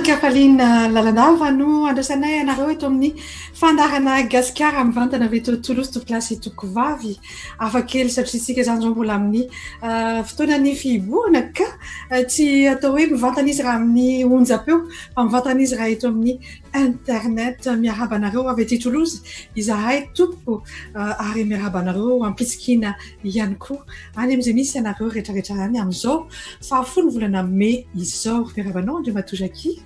Ankafaliana lalandava no andrasanay anareo eto amin'ny fandarana gasikara mivantana avy eto Toulouse topilasy Tokovavy. Hafakely satria isika zany zao mbola amin'ny fotoana ny fihibohana ka tsy atao hoe mivantana izy raha amin'ny onjam-peo fa mivantana izy raha eto amin'ny internet miarahaba anareo avy ety Toulouse izahay tompo ary miarahaba anareo ampitsikina ihany koa any amin'izay misy anareo rehetrarehetra any amin'izao fahafolo volana Mai izao miarabanao André Matozaki.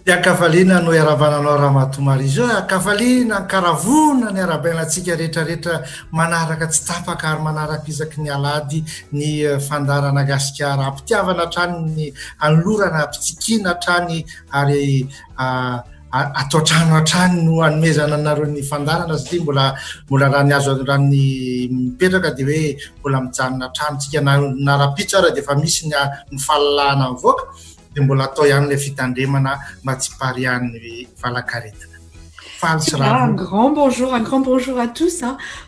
Akafaliana no iaravananao Ramatoa Marie-Jo, akafaliana karavona ny arabainantsika rehetrarehetra manaraka tsy tapaka ary manaraka isaky ny alady ny fandarana gasikara ampitiavana hatrany ny anolorana ampitsikina hatrany ary atao trano hatrany no hanomezana anareo ny fandarana satria mbola raha ny azo raha ny mipetraka dia hoe mbola mijanona tranotsika narapitso ary dia efa misy ny fahalalahana mivoaka dia mbola atao ihany ilay fitandremana mba tsy parian'ny valakaretina. Un grand bonjour à tous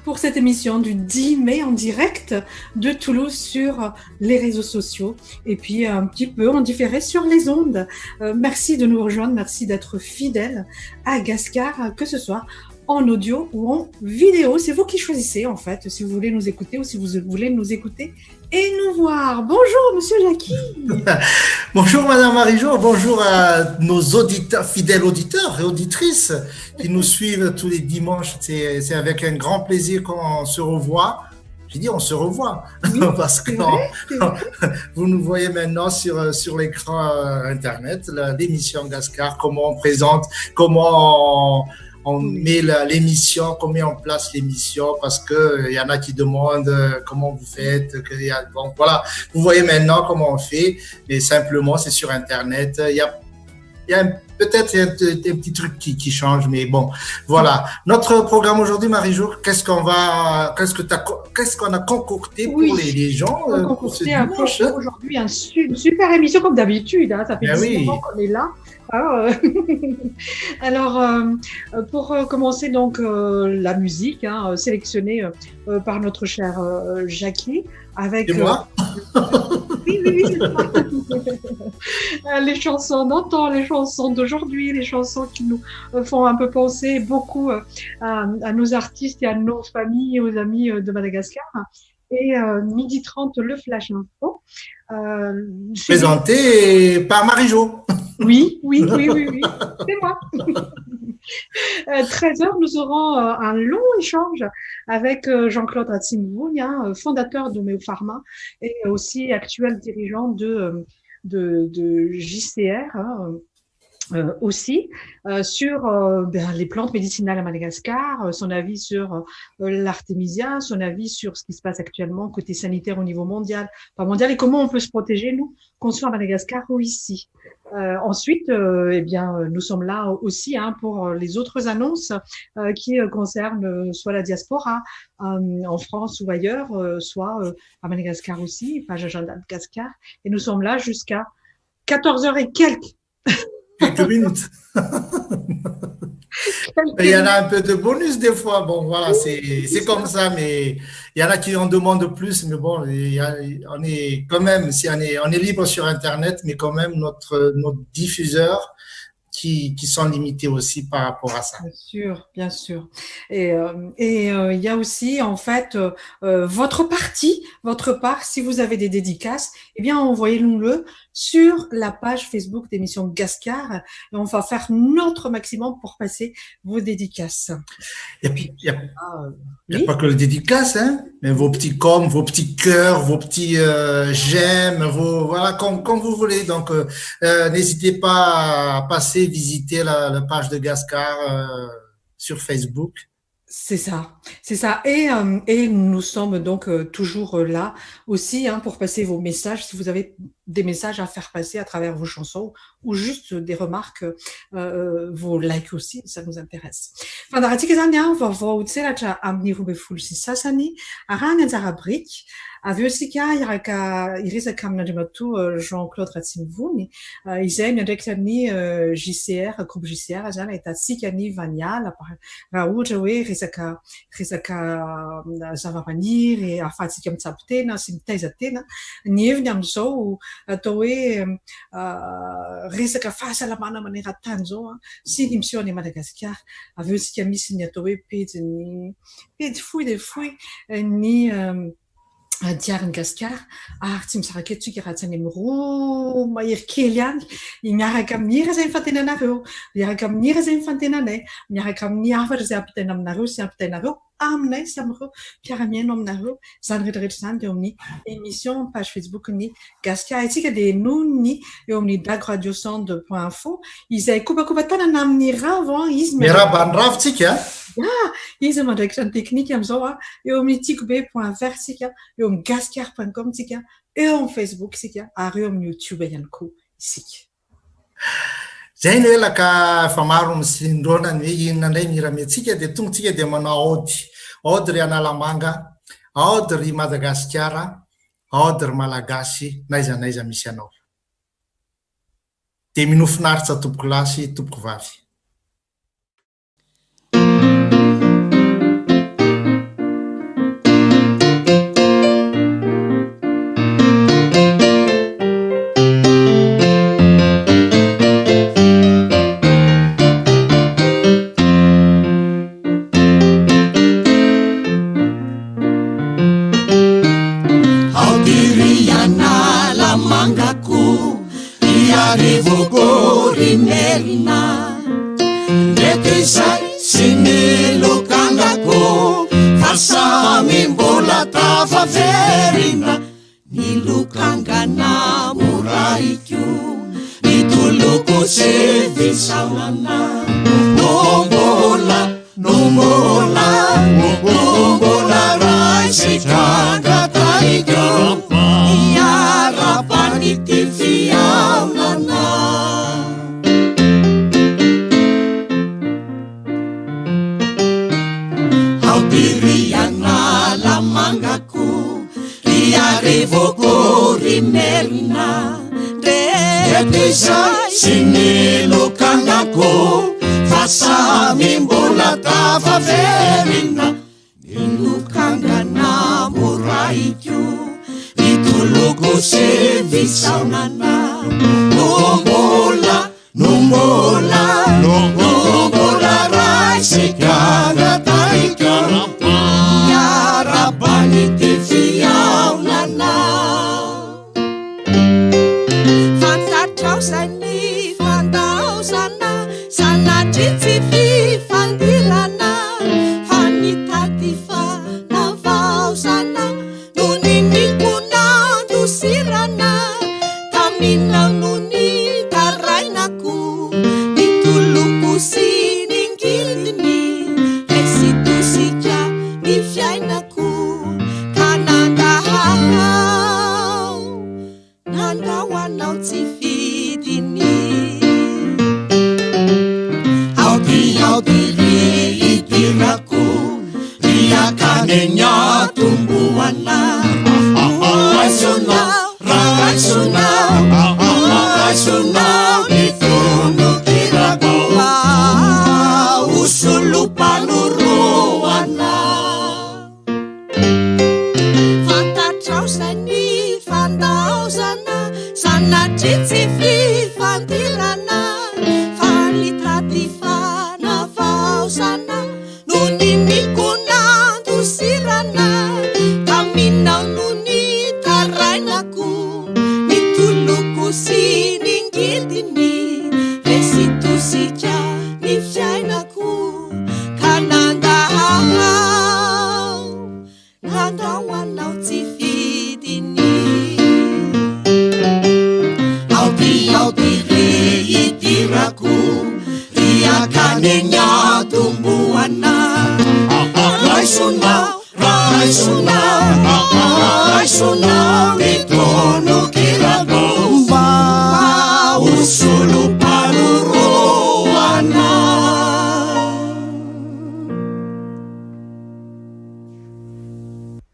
pour cette émission du 10 mai en direct de Toulouse sur les réseaux sociaux et puis un petit peu en différé sur les ondes. Merci de nous rejoindre, merci d'être fidèles à Gascar, que ce soit en audio ou en vidéo. C'est vous qui choisissez en fait, si vous voulez nous écouter ou si vous voulez nous écouter et nous voir. Bonjour Monsieur Jackie. Bonjour Madame Marie-Jo, bonjour à nos auditeurs, fidèles auditeurs et auditrices qui nous suivent tous les dimanches. C'est avec un grand plaisir qu'on se revoit. J'ai dit on se revoit oui, parce que vous nous voyez maintenant sur l'écran internet, l'émission Gascar, comment on présente, comment on met l'émission, qu'on met en place l'émission, parce que il y en a qui demandent comment vous faites, bon voilà, vous voyez maintenant comment on fait, mais simplement c'est sur internet, il y a peut-être un petit truc qui change, mais bon, voilà. Notre programme aujourd'hui, Marie-Jo, qu'est-ce qu'on a concocté pour les gens on a concocté aujourd'hui une super émission comme d'habitude, hein, ça fait 10 ans qu'on est là. Alors, pour commencer donc la musique, sélectionnée par notre cher Jackie, avec moi oui, c'est ça. Les chansons d'antan, les chansons d'aujourd'hui, les chansons qui nous font un peu penser beaucoup à nos artistes et à nos familles et aux amis de Madagascar. Et midi 30, le Flash Info. Présenté par Marie-Jo. Oui, c'est moi. 13h, nous aurons un long échange avec Jean-Claude Ratsimounia, fondateur de Méopharma et aussi actuel dirigeant de JCR. Aussi sur les plantes médicinales à Madagascar, son avis sur l'artémisia, son avis sur ce qui se passe actuellement côté sanitaire au niveau mondial, et comment on peut se protéger, nous, qu'on soit à Madagascar ou ici. Ensuite, nous sommes là aussi pour les autres annonces qui concernent soit la diaspora en France ou ailleurs, soit à Madagascar aussi, page agenda de Gascar. Et nous sommes là jusqu'à 14h et quelques. Quelques minutes. Il y en a un peu de bonus des fois. Bon, voilà, c'est comme ça, mais il y en a qui en demandent plus. Mais bon, on est quand même, si on est libre sur Internet, mais quand même notre diffuseur qui sont limités aussi par rapport à ça. Bien sûr. Et il y a aussi en fait votre part, si vous avez des dédicaces, eh bien envoyez-nous-le sur la page Facebook d'émission Gascar et on va faire notre maximum pour passer vos dédicaces. Et puis il n'y a pas que les dédicaces, hein, mais vos petits coms, vos petits cœurs, vos petits j'aime, voilà comme vous voulez. Donc n'hésitez pas à passer visiter la page de Gascar sur Facebook. C'est ça. Et nous sommes donc toujours là aussi pour passer vos messages. Si vous avez des messages à faire passer à travers vos chansons ou juste des remarques, vos likes aussi, ça nous intéresse. Fandarantsika zany vaovao tseratra amin'ny roa ambin'ny folo sy sasany arahany anjara brique. Avy eo isika iresaka amin'Andriamatoa Jean-Claude Ratsimivony izay miandraikitra ny JCR, groupe JCR zany ahitantsika ny Vaniala raha ohatra hoe resaka resaka zava-maniry ahafahantsika mitsaby tena sy mitaiza tena ny heviny amin'izao atao hoe resaka fahasalamana maneran-tany zao sy ny mission any Madagasikara avy eo tsika misy ny atao hoe pejy fohy de fohy ny diarin'ny Gasikara ary tsy misaraka eto tsika raha tsy any amin'ny roa mahery kely ihany miaraka amin'ira zay mifantenanareo miaraka amin'ira zay mifantenanay miaraka amin'ny hafatra zay ampitaina aminareo sy ampitainareo aminay sy amin'ireo mpiara-miaino aminareo zany rehetrarehetra zany eo amin'ny émission page Facebook ny Gasikara itsika dia noho ny eo amin'ny dagradiosonde.info izay kopakopa tanana amin'ny ravo izy miarabany ravitsika izy mandraikitra ny teknika amin'izao eo amin'ny tikobe.fr sika eo amin'ny gasikara.com sika eo amin'ny Facebook sika ary eo amin'ny YouTube ihany koa isika zay ny elaka fa maro misindrona ny hoe inona indray miramintsika dia tonga tsika dia manao ody ry Analamanga ody ry Madagasikara ody ry Malagasy naiza misy anao dia minofinaritra tompoko lasy tompoko vavy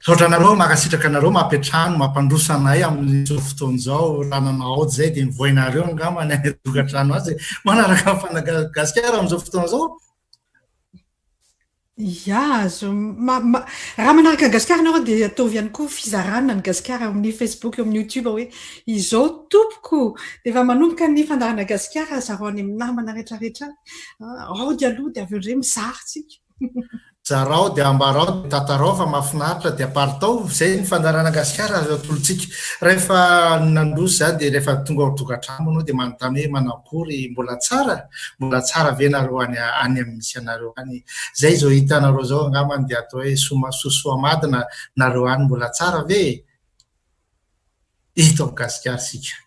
Saotranareo makasitraka anareo mampiatrano mampandrosanay amin'izao fotoana zao raha nanao zay dia mivoinareo angamba ny tokantrano azy manaraka Madagasikara amin'izao fotoana zao Ia, raha manaraka ny gasikara ianao dia ataovy ihany koa fizarana ny gasikara amin'ny Facebook, eo amin'ny YouTube hoe izao tompoko. Dia efa manomboka ny fandaharana gasikara zareo any amin'ny namana rehetrarehetra. Ao dia aloha dia avy eo indray mizara tsika. Zarao dia ambarao dia tatarao fa mahafinaritra dia paritao izay ny fandarana gasikara azo atolotsika rehefa nandrozy za dia rehefa tonga ao tokantrano anao dia manontany hoe manakory mbola tsara ve nareo any amin'ny misy anareo any izay zao hitanareo zao angambany dia atao hoe sosoamadina nareo any mbola tsara ve hita ao gasikara sika.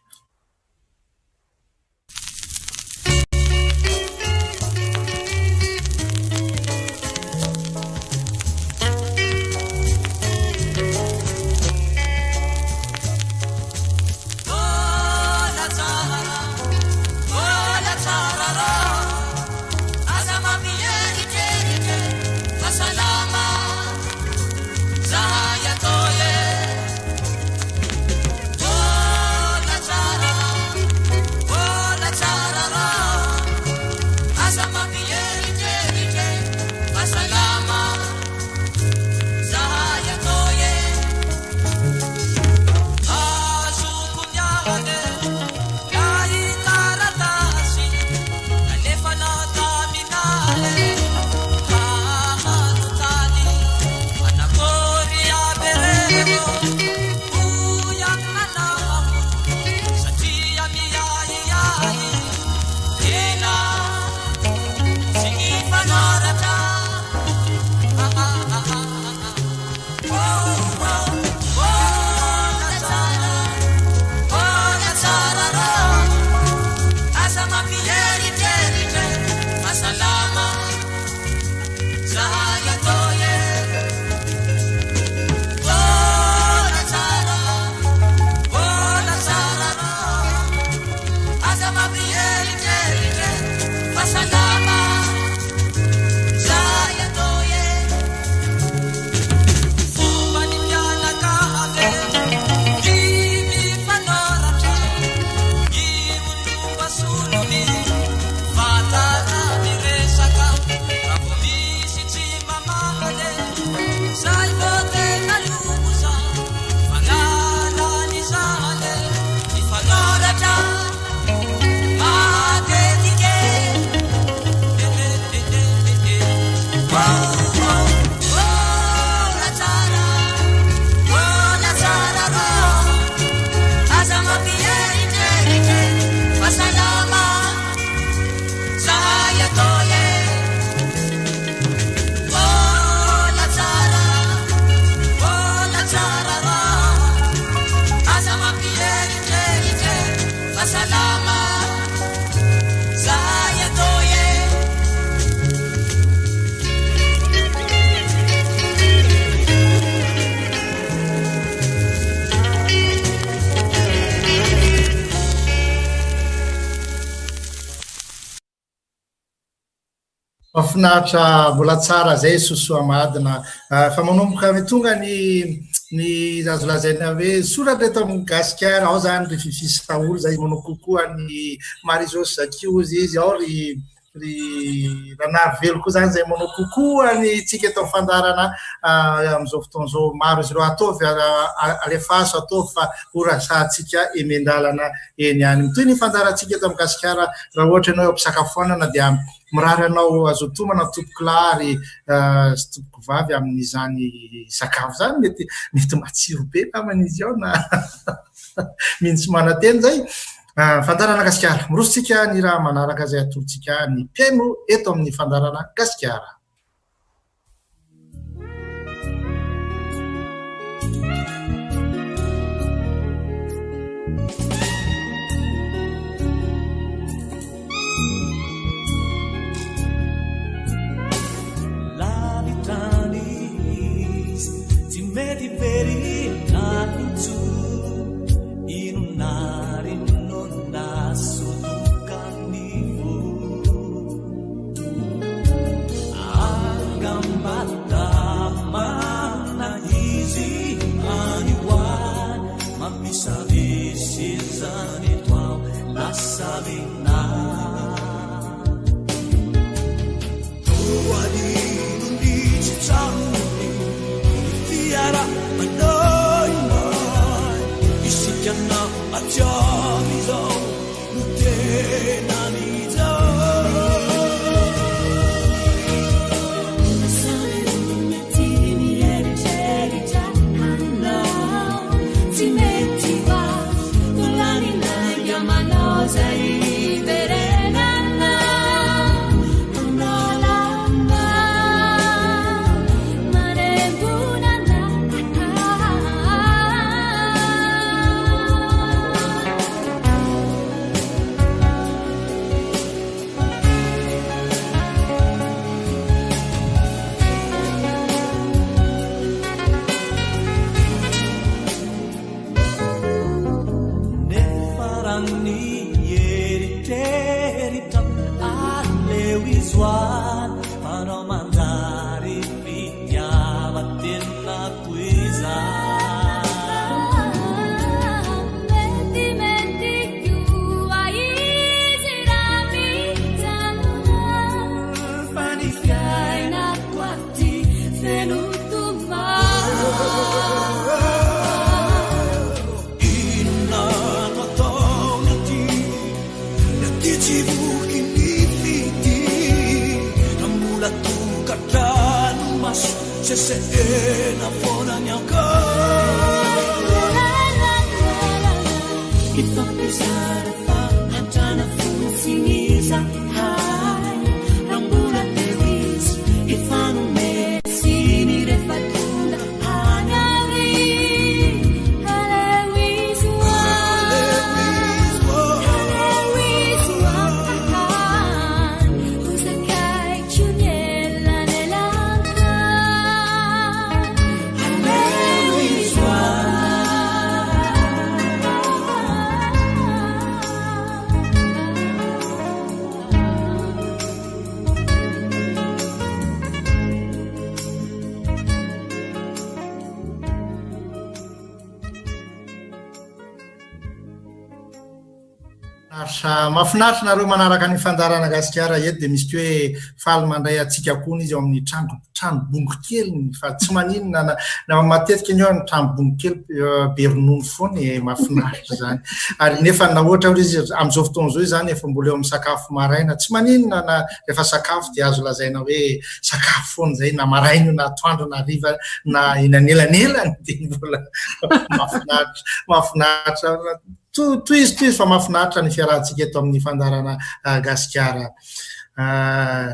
Mahafinaritra mbola tsara zay sosoamadina fa manomboka tonga ny azo lazaina hoe soratra eto amin'ny gasikara ao zany ry fifisa olo zay manao kokoa ny Marie-Josy Zakiozy izy ao ry Ranavelo koa zany zay manao kokoa ny tsika eto amin'ny fandarana amin'izao fotoan'izao maro izy ireo ataovy alefaso ataovy fa orasantsika emendalana eny any toy ny fandarantsika eto amin'ny gasikara raha ohatra ianao ampisakafoanana dia mirary anao azo tomana tompoko lahy sy tompoko vavy amin'izany sakafo zany mety matsiro be naman'izy ao na mino tsy mananteny zay fandarana gasikara mirosotsika ny raha manaraka zay atolotsika ny mpiaino eto amin'ny fandarana gasikara. Salina, Mahafinaritra nareo manaraka ny fandarana gasikara eto dia misy hoe faly mandray atsika koa izy eo amin'ny trano bongo kely fa tsy maninona na matetika ny eo ny trano bongo kely be ronono foana mahafinaritra zany ary nefa na ohatra izy amin'izao fotoana izao zany efa mbola eo amin'ny sakafo maraina tsy maninona na rehefa sakafo dia azo lazaina hoe sakafo foana zay na maraina na atoandro na hariva na eny anelanelany dia mbola mahafinaritra toy izy fa mahafinaritra ny fiarahantsika eto amin'ny fandarana gasikara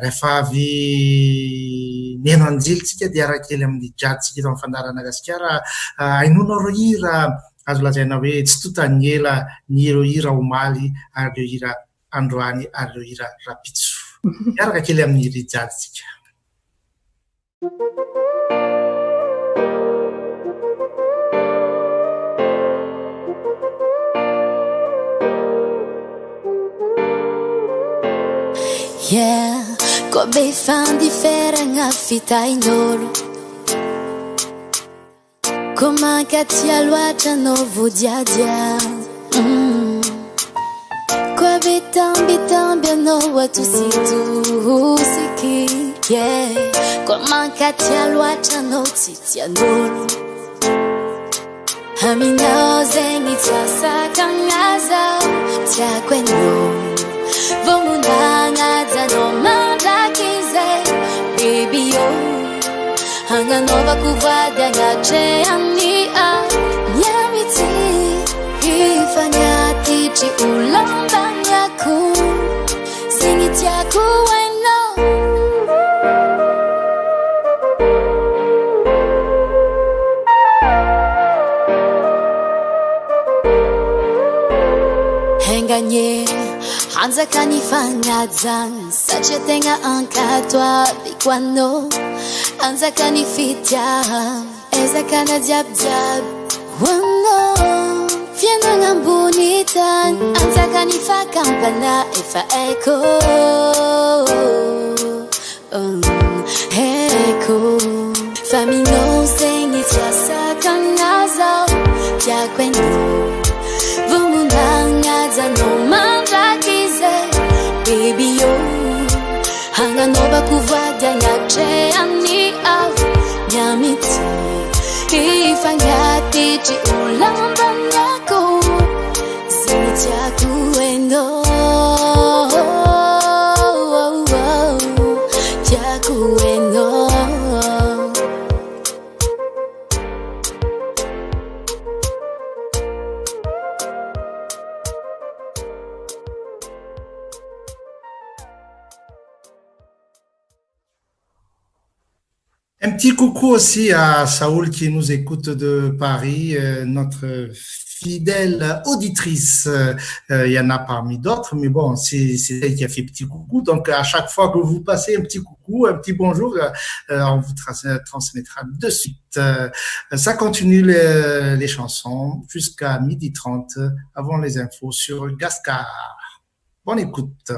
rehefa avy neno anjilitsika dia arakely amin'ny jadontsika eto amin'ny fandarana gasikara hainoana reo hira azo lazaina hoe tsy totany ela ny ireo hira omaly ary ireo hira androany ary ireo hira rapitso miaraka kely amin'ny hira jadontsika. Yeah, ko be fan diferenga fitainolo Kuma katia loatra novo diadia Ko be tambi no watu situ siki Yeah, kuma katia loatra no titia nolo Hamina zengi tiasa kangaza tia kweno Vomunanga zano mandakize Baby yo Hanga nova kuvada ngache ania Nyamiti Ifanya tichi ulamba nyaku Singit yaku weno Henganye Anza kanifanya zang Sache tenga ankatwa Bikwano Anza kanifitia Eza kana diab Wano Fiena ngambunitan Anza kanifa kampana Ifa eko Eko Famino sengi tiasa kanaza Tia kweno Vumundanga zano mandakize Baby yo Hanga nova kuvada ngache ani au Nyamiti Ifanya tichi ulamba nyako Ziniti yaku endo Yaku endo Un petit coucou aussi à Saoul qui nous écoute de Paris, notre fidèle auditrice. Il y en a parmi d'autres, mais bon, c'est elle qui a fait petit coucou. Donc, à chaque fois que vous passez un petit coucou, un petit bonjour, on vous transmettra de suite. Ça continue les chansons jusqu'à 12h30 avant les infos sur Gascar. Bonne écoute.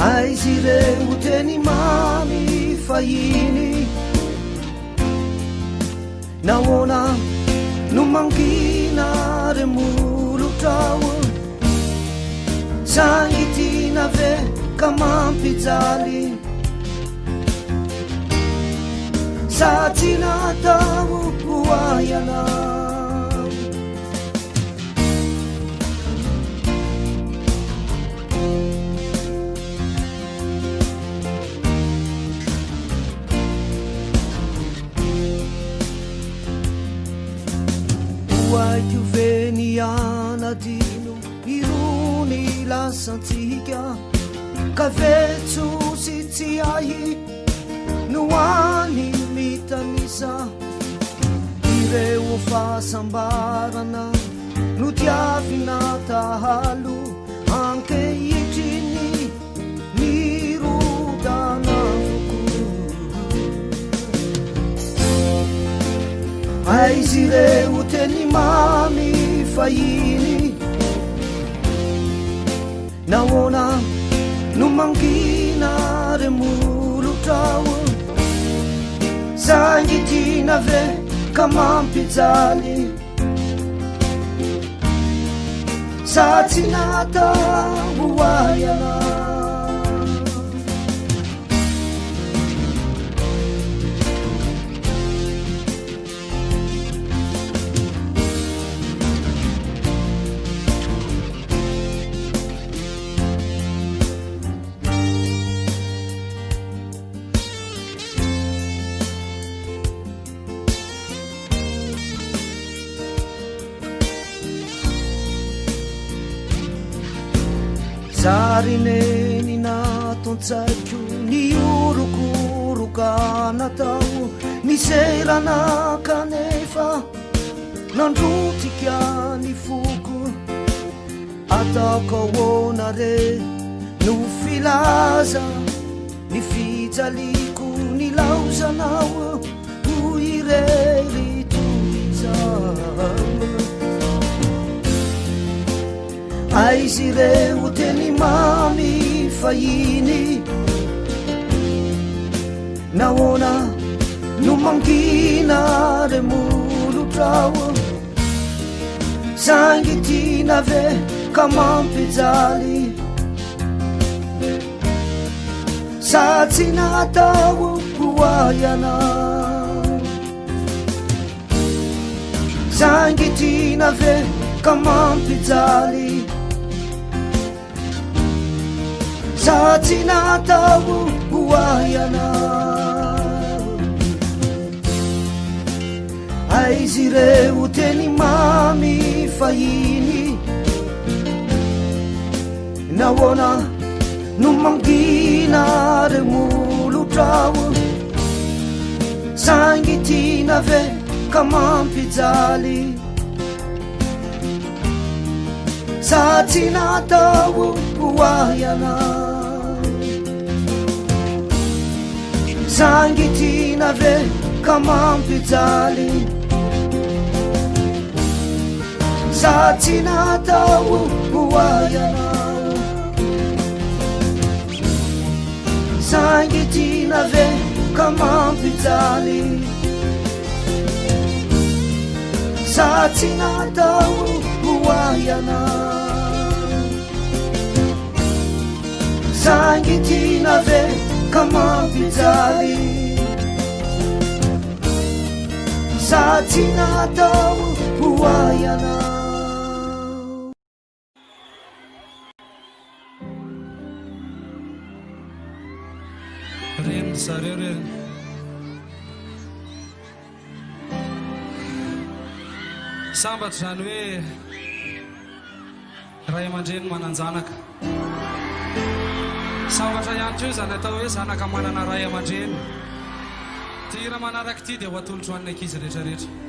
Aizire uteni mami fayini Naona numangina remulu tawa Sangiti na ve kamampizali sady natao hoaiana hoaiko veniana dino irony lasantsika ka vetsosy tsy ahy no any mitanisa ireo fahasambarana no tiavina tahalo ankehitriny nirodana voko aizy ireo teny mamy fahiny nahoana no mangina remolotrao sangitina ve ka mampijaly sa tsy natao hoaiana sarineny natontsaiko ny orokoroka natao miserana kanefa nandrotika ny foko ataoko ahoana re no filaza ny fijaliko ny laozanao ho irery toizao aizy ireo teny mamy fahiny nahoana no mangina remolotrao sangitina ve ka mampijaly sa tsy natao hoaiana sangitina ve ka mampijaly sa tsy natao hoaiana aizy ireo teny mamy fahiny nahoana no mangina remolotrao sangitina ve ka mampijaly sa tsy natao hoaiana sangitina ve ka mampijaly sa tsy natao hoaiana sangitina ve ka mampijaly sa tsy natao hoaiana sangitina ve ka mampijaly sa tsy natao hoaiana reny zareo reny sambatra zany hoe ray aman-dreny mananjanaka sambatra ihany keo zany atao hoe zanaka manana ray aman-dreny ty raha manaraka ty dia ho atolotro an'ny ankizy rehetrarehetra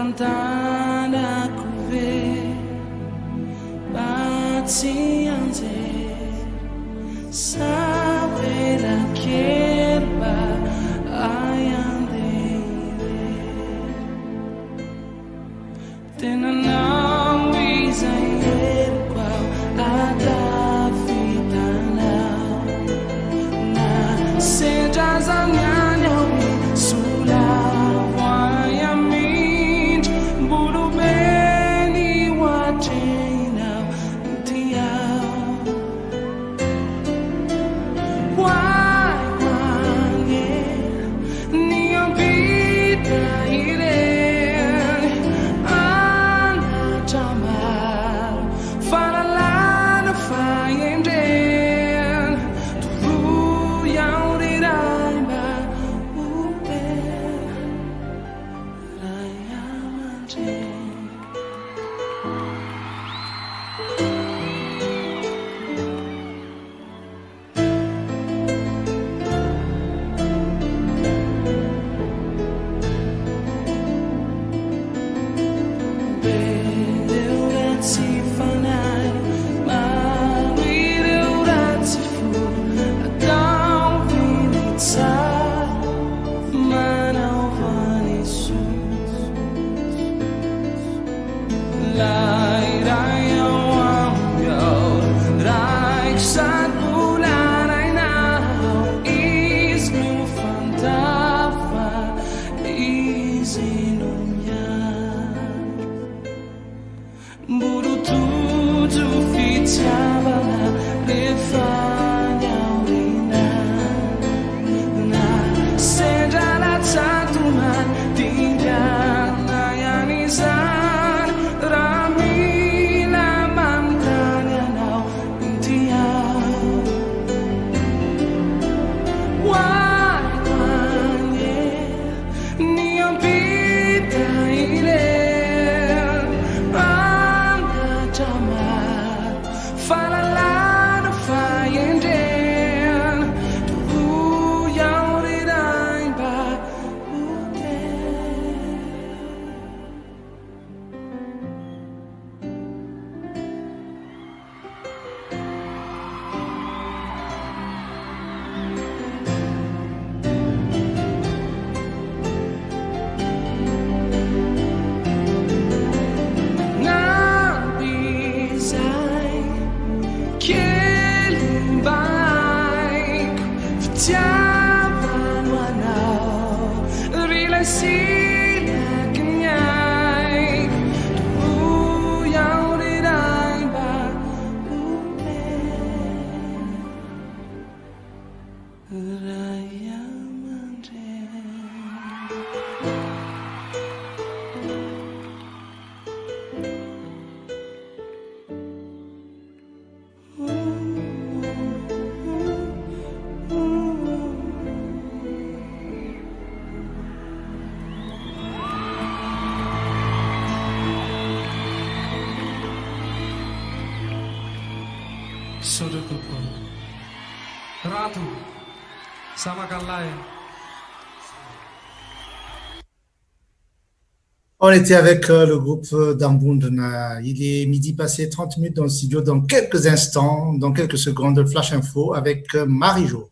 tantana kuve pazienza savela kerba ayande tenana wizayer kwa adafitana na sejazanya sula wayamint bulubeni watena tia Saudaraku Ratu sama Kalai. On était avec le groupe d'Ambundna. Il est midi passé 30 minutes dans le studio. Dans quelques instants, dans quelques secondes, Flash Info avec Marie-Jo.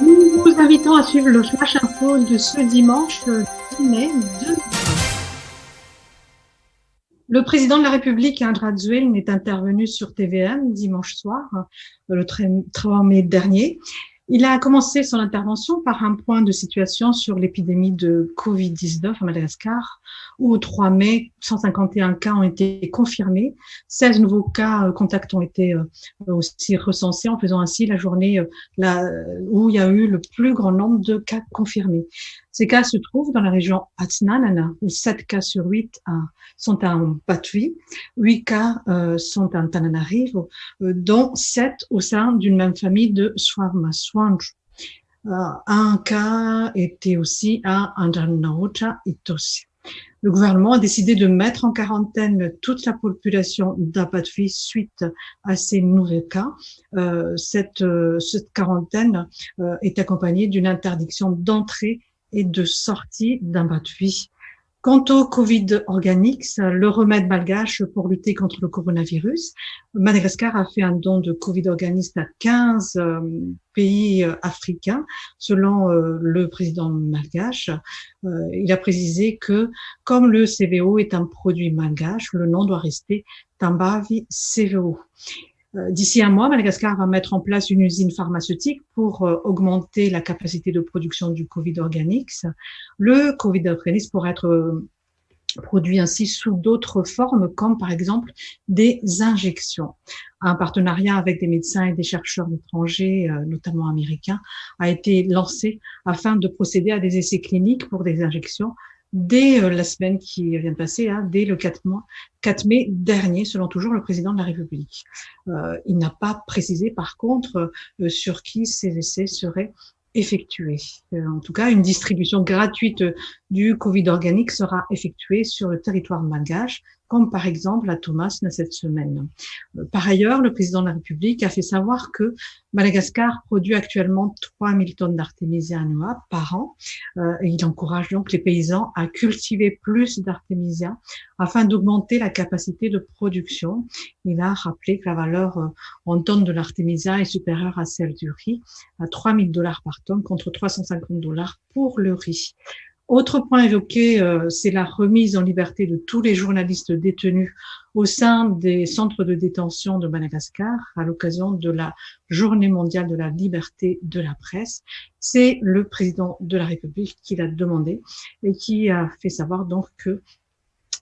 Nous vous invitons à suivre le Flash Info de ce dimanche 10 mai 2020. Le président de la République, André Rajoelina, est intervenu sur TVM dimanche soir, le 3 mai dernier. Il a commencé son intervention par un point de situation sur l'épidémie de Covid-19 à Madagascar, où au 3 mai, 151 cas ont été confirmés, 16 nouveaux cas contacts ont été aussi recensés, en faisant ainsi la journée où il y a eu le plus grand nombre de cas confirmés. Ces cas se trouvent dans la région Atsinanana, où 7 cas sur 8 sont en Patui, 8 cas sont en Tananarivo, dont 7 au sein d'une même famille de Swavmaswanj. Un cas était aussi à Andranauta Itosi. Le gouvernement a décidé de mettre en quarantaine toute la population d'Apatui suite à ces nouveaux cas. Cette quarantaine est accompagnée d'une interdiction d'entrée et de sortie d'Apatui. Quant au Covid Organics, le remède malgache pour lutter contre le coronavirus, Madagascar a fait un don de Covid Organics à 15 pays africains, selon le président malgache. Il a précisé que, comme le CVO est un produit malgache, le nom doit rester Tambavi CVO. D'ici un mois, Madagascar va mettre en place une usine pharmaceutique pour augmenter la capacité de production du Covid Organics. Le Covid Organics pourrait être produit ainsi sous d'autres formes, comme par exemple des injections. Un partenariat avec des médecins et des chercheurs étrangers, notamment américains, a été lancé afin de procéder à des essais cliniques pour des injections dès la semaine qui vient de passer, dès le 4 mai dernier, selon toujours le président de la République. Il n'a pas précisé, par contre, sur qui ces essais seraient effectués. En tout cas, une distribution gratuite du Covid Organic sera effectuée sur le territoire malgache, comme par exemple à Thomas cette semaine. Par ailleurs, le président de la République a fait savoir que Madagascar produit actuellement 3000 tonnes d'artémisia annua par an. Et il encourage donc les paysans à cultiver plus d'artémisia afin d'augmenter la capacité de production. Il a rappelé que la valeur en tonnes de l'artémisia est supérieure à celle du riz, à $3000 par tonne contre $350 pour le riz. Autre point évoqué, c'est la remise en liberté de tous les journalistes détenus au sein des centres de détention de Madagascar à l'occasion de la Journée mondiale de la liberté de la presse. C'est le président de la République qui l'a demandé et qui a fait savoir donc qu'il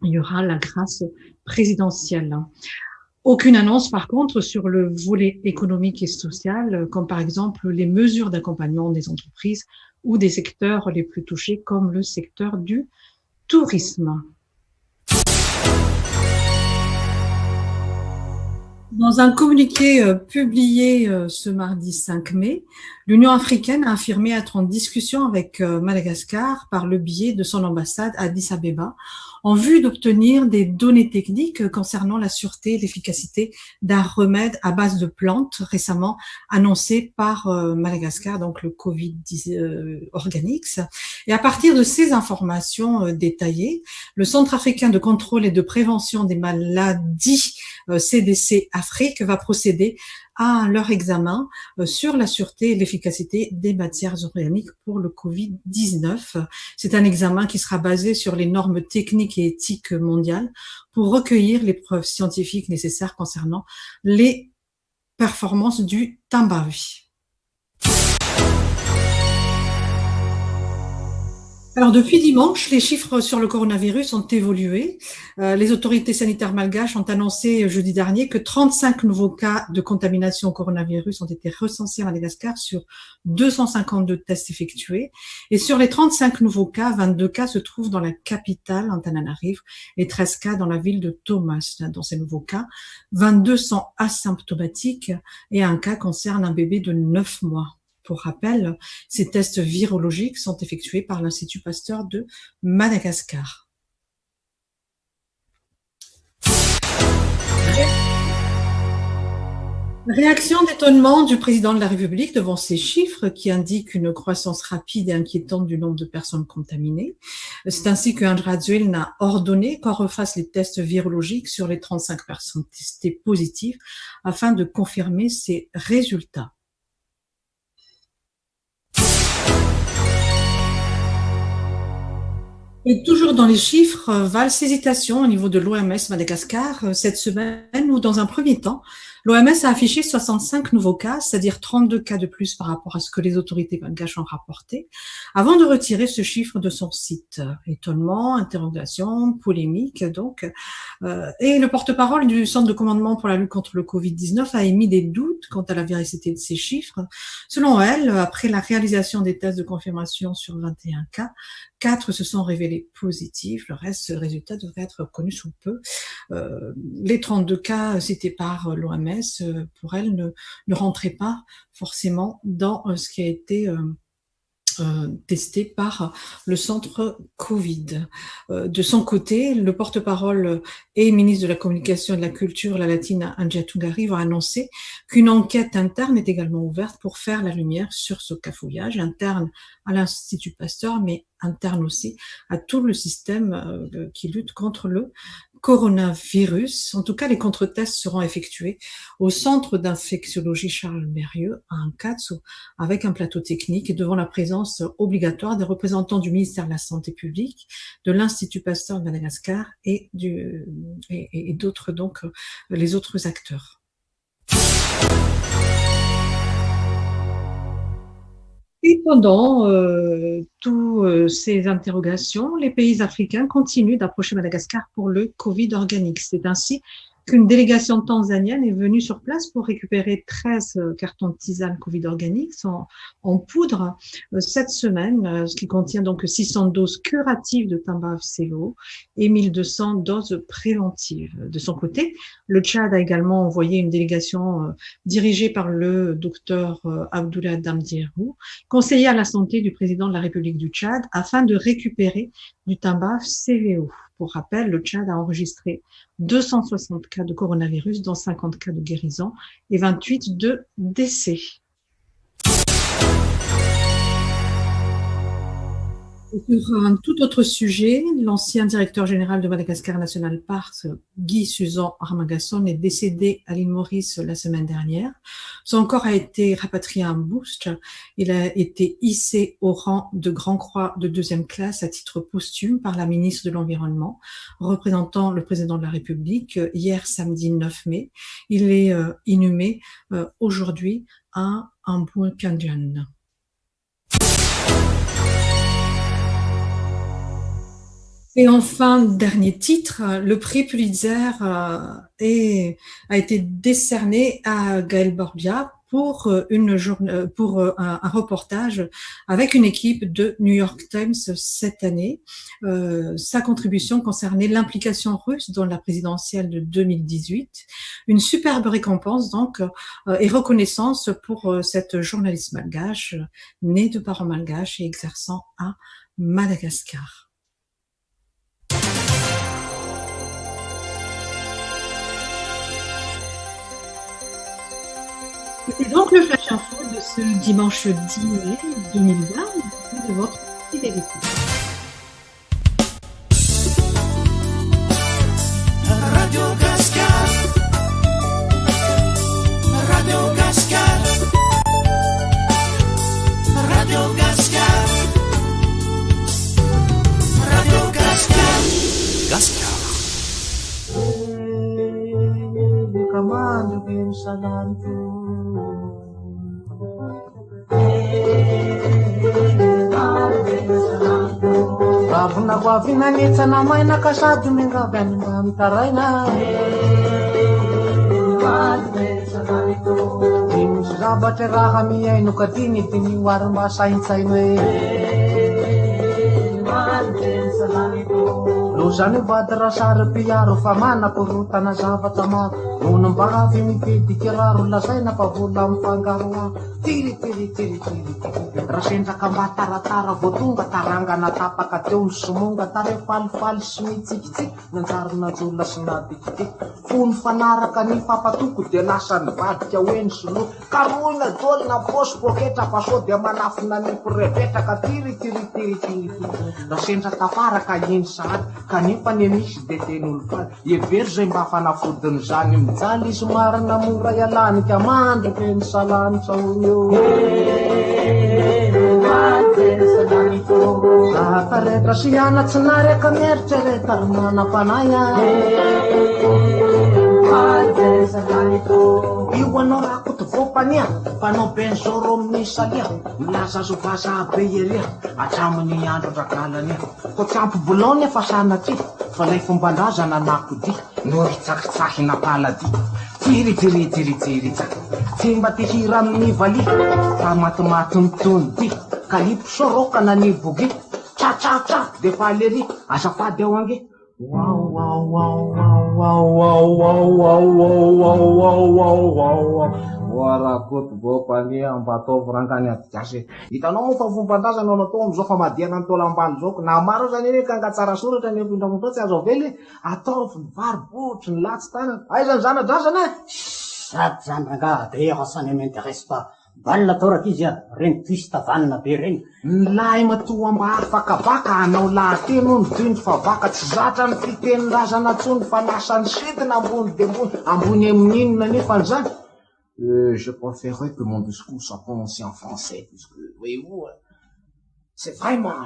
y aura la grâce présidentielle. Aucune annonce, par contre, sur le volet économique et social, comme par exemple les mesures d'accompagnement des entreprises ou des secteurs les plus touchés, comme le secteur du tourisme. Dans un communiqué publié ce mardi 5 mai, l'Union africaine a affirmé être en discussion avec Madagascar par le biais de son ambassade à Addis Abeba en vue d'obtenir des données techniques concernant la sûreté et l'efficacité d'un remède à base de plantes récemment annoncé par Madagascar, donc le Covid Organics. Et à partir de ces informations détaillées, le Centre africain de contrôle et de prévention des maladies CDC Afrique va procéder à leur examen sur la sûreté et l'efficacité des matières organiques pour le Covid-19. C'est un examen qui sera basé sur les normes techniques et éthiques mondiales pour recueillir les preuves scientifiques nécessaires concernant les performances du Tambavi. Alors depuis dimanche, les chiffres sur le coronavirus ont évolué. Les autorités sanitaires malgaches ont annoncé jeudi dernier que 35 nouveaux cas de contamination au coronavirus ont été recensés à Madagascar sur 252 tests effectués. Et sur les 35 nouveaux cas, 22 cas se trouvent dans la capitale, Antananarivo, et 13 cas dans la ville de Thomas. Dans ces nouveaux cas, 22 sont asymptomatiques et un cas concerne un bébé de 9 mois. Pour rappel, ces tests virologiques sont effectués par l'Institut Pasteur de Madagascar. Réaction d'étonnement du président de la République devant ces chiffres qui indiquent une croissance rapide et inquiétante du nombre de personnes contaminées. C'est ainsi que André Rajoelina a ordonné qu'on refasse les tests virologiques sur les 35 personnes testées positives afin de confirmer ces résultats. Et toujours dans les chiffres, valse hésitation au niveau de l'OMS Madagascar cette semaine, où dans un premier temps, l'OMS a affiché 65 nouveaux cas, c'est-à-dire 32 cas de plus par rapport à ce que les autorités malgaches ont rapporté, avant de retirer ce chiffre de son site. Étonnement, interrogation, polémique donc. Et le porte-parole du Centre de commandement pour la lutte contre le Covid-19 a émis des doutes quant à la véracité de ces chiffres. Selon elle, après la réalisation des tests de confirmation sur 21 cas, 4 se sont révélés positifs, le reste, le résultat devrait être connu sous peu. Les 32 cas cités par l'OMS, pour elle, ne rentraient pas forcément dans ce qui a été testé par le centre Covid. De son côté, le porte-parole et ministre de la Communication et de la Culture, la Latine, Anja Tungari, va annoncer qu'une enquête interne est également ouverte pour faire la lumière sur ce cafouillage, interne à l'Institut Pasteur, mais interne aussi à tout le système qui lutte contre le coronavirus. En tout cas, les contre-tests seront effectués au centre d'infectiologie Charles Mérieux à Ankatsu, avec un plateau technique et devant la présence obligatoire des représentants du ministère de la Santé publique, de l'Institut Pasteur de Madagascar et d'autres, donc les autres acteurs. Et pendant toutes ces interrogations, les pays africains continuent d'approcher Madagascar pour le Covid organique. C'est ainsi qu'une délégation tanzanienne est venue sur place pour récupérer 13 cartons de tisane Covid organique en poudre cette semaine, ce qui contient donc 600 doses curatives de Tambavselo et 1200 doses préventives. De son côté, le Tchad a également envoyé une délégation dirigée par le docteur Abdoulaye Damdierou, conseiller à la santé du président de la République du Tchad, afin de récupérer du Tambavselo. Pour rappel, le Tchad a enregistré 260 cas de coronavirus, dont 50 cas de guérison et 28 de décès. Sur un tout autre sujet, l'ancien directeur général de Madagascar National Parks, Guy Suzan Armagasson, est décédé à l'île Maurice la semaine dernière. Son corps a été rapatrié à Mbouch. Il a été hissé au rang de Grand Croix de 2e classe à titre posthume par la ministre de l'Environnement, représentant le président de la République, hier samedi 9 mai. Il est inhumé aujourd'hui à Mboukandian. Et enfin, dernier titre, le prix Pulitzer a été décerné à Gaël Borbia pour un reportage avec une équipe de New York Times cette année. Sa contribution concernait l'implication russe dans la présidentielle de 2018. Une superbe récompense donc et reconnaissance pour cette journaliste malgache, née de parents malgaches et exerçant à Madagascar. C'est donc le Flash Info de ce dimanche 10 mai 2020. Merci de votre fidélité. Radio Gascar, Radio Gascar, Radio Gascar, Radio Gascar, Gascar. Kamando bin salantu. Ravina kwa vina nitsa na maina kasadu minga benda mitaraina. Nim zabate raha miya no katini tini warma sain sainwe. Lozany vadra sary piaro fa manapurutana zavatra maro. Onom-bavy mipediky raro lazaina fa vola mifangaro. Tiri raha sendraka mba taratara vo tonga tarangana tapaka teo ny somonga tare falifaly sy mitsikitsiky nanjarina jola sy nadikiky fony fanaraka ny fampatoko de lasa nivadika hoe ny solo karoina jolina posy poketra fa so de manafina ny mpirepetraka tiri raha sendra tafaraka iny sady kanefa ny misy de ten'olo fady every zay mba fanafodiny zany mijaly izy marina mora ialanika mandrake ny salanitra eo. Taretra sy anatsy nareka mieritreretra ry manam-panay io anao raha koty voapania mpanao benzoro amin'ny salia milaza zovasa be eria atramin'ny andro dragalania ko trampo bolony fa sanatry fa lay fomban-draza nanakody no ritsakitsaky napalady tiry tsy mba ty hira amin'ny vali fa matimaty mitony kalipy sorokana ny bogy tra de fa lery azafady ao ange Warakoto bopania ambatov rankany atygasy hitanao moa fa fomban-draza no natao am'izao fa madiana ny tola ambany zao na maro zany eny ka angatsara soratra ny mpindramotro tsy azo avely ataovy ny varibotry ny latsy tanana aizany zana-drazana sady zandrangah de efa ça ne m'intéresse pas valina taoraka izy reny twist vanina be reny nilay matoa mba afakabaka anao lahateno ny dindry fa vaka tsy zatra ny fitenin-drazana tsony fa lasany setina ambony de ambony amin'inona nefa an'izany je préférerais que mon discours soit prononcé en français puisque voyez-vous c'est vraiment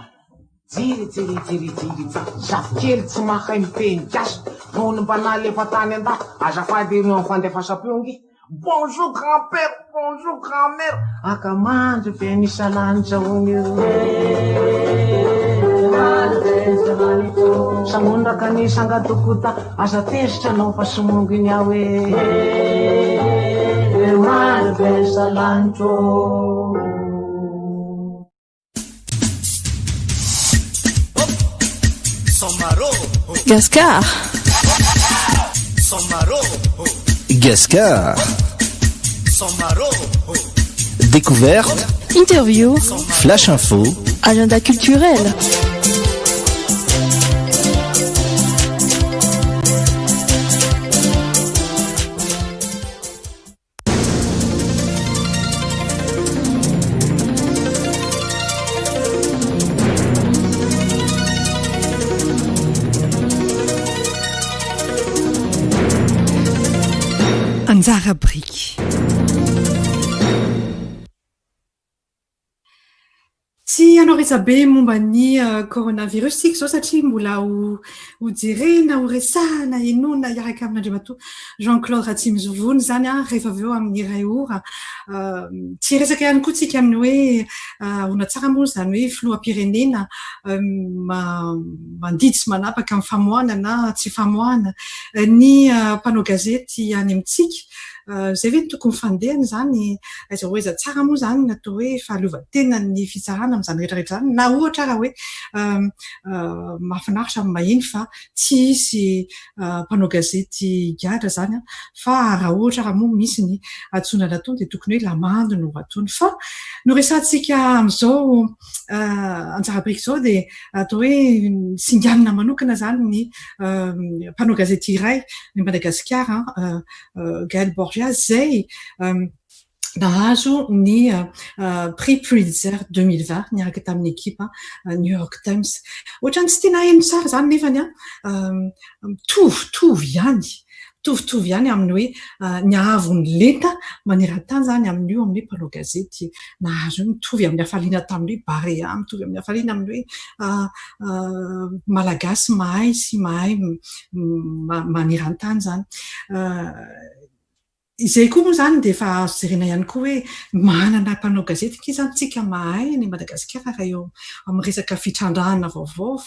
jiry zafikely tsy mahay miteny gasy noho ny mba nalefa tany an-da azafady ireo amin'ny fandefasam-piongy bonjour grand-père bonjour grand-mère akamandry be nisa lanitra ony samondraka ny sangadokota aza tezitra anao fa somongo iny aho mary be salanitro Gascar. Gascar. Découverte. Interview. Flash info. Agenda culturel. Anjara Brick. Tsy anao resabe momba ny coronavirus tiako zao satria mbola ho jerena ho resahana enona hiaraka amin'Andriamatoa Jean-Claude Ratsimizovony zany rehefa avy eo amin'ny iray ora tsy resaka ihany koa tsika amin'ny hoe ona tsara moa zany hoe filoham-pirenena mandidy sy manapaka amin'ny famoahana na tsy famoahana ny mpanao gazety any amintsika zay ve ny tokony fandehany zany aiza hoe aiza tsara moa zany natao hoe fahaleovantena ny fitsarana amin'izany rehetrarehetra zany na ohatra raha hoe mahafinaritra mahiny fa tsy hisy mpanao gazety gadra zany fa raha ohatra raha moa misy ny atsona natony dia tokony hoe lamando no atony fa no resantsika amin'izao Anjara Brick zao dia atao hoe singanina manokana zany ny mpanao gazety iray ny Madagasikara Gaël Borgias zay nahazo ny prix Pulitzer 2020 niaraka tamin'ny ekipa New York Times. Ohatrany tsy tena hainy tsara zany nefany mitovy ihany amin'ny hoe ny ahavony lenta maneran-tany zany amin'io amin'ny mpanao gazety nahazo mitovy amin'ny hafaliana tamin'ny hoe Barea, mitovy amin'ny hafaliana amin'ny hoe malagasy mahay sy mahay maneran-tany zany. Izay koa moa zany dia efa azo jerena ihany koa hoe manana mpanao gazety ke zany tsika mahay ny Madagasikara raha eo amin'ny resaka fitrandrahana vaovao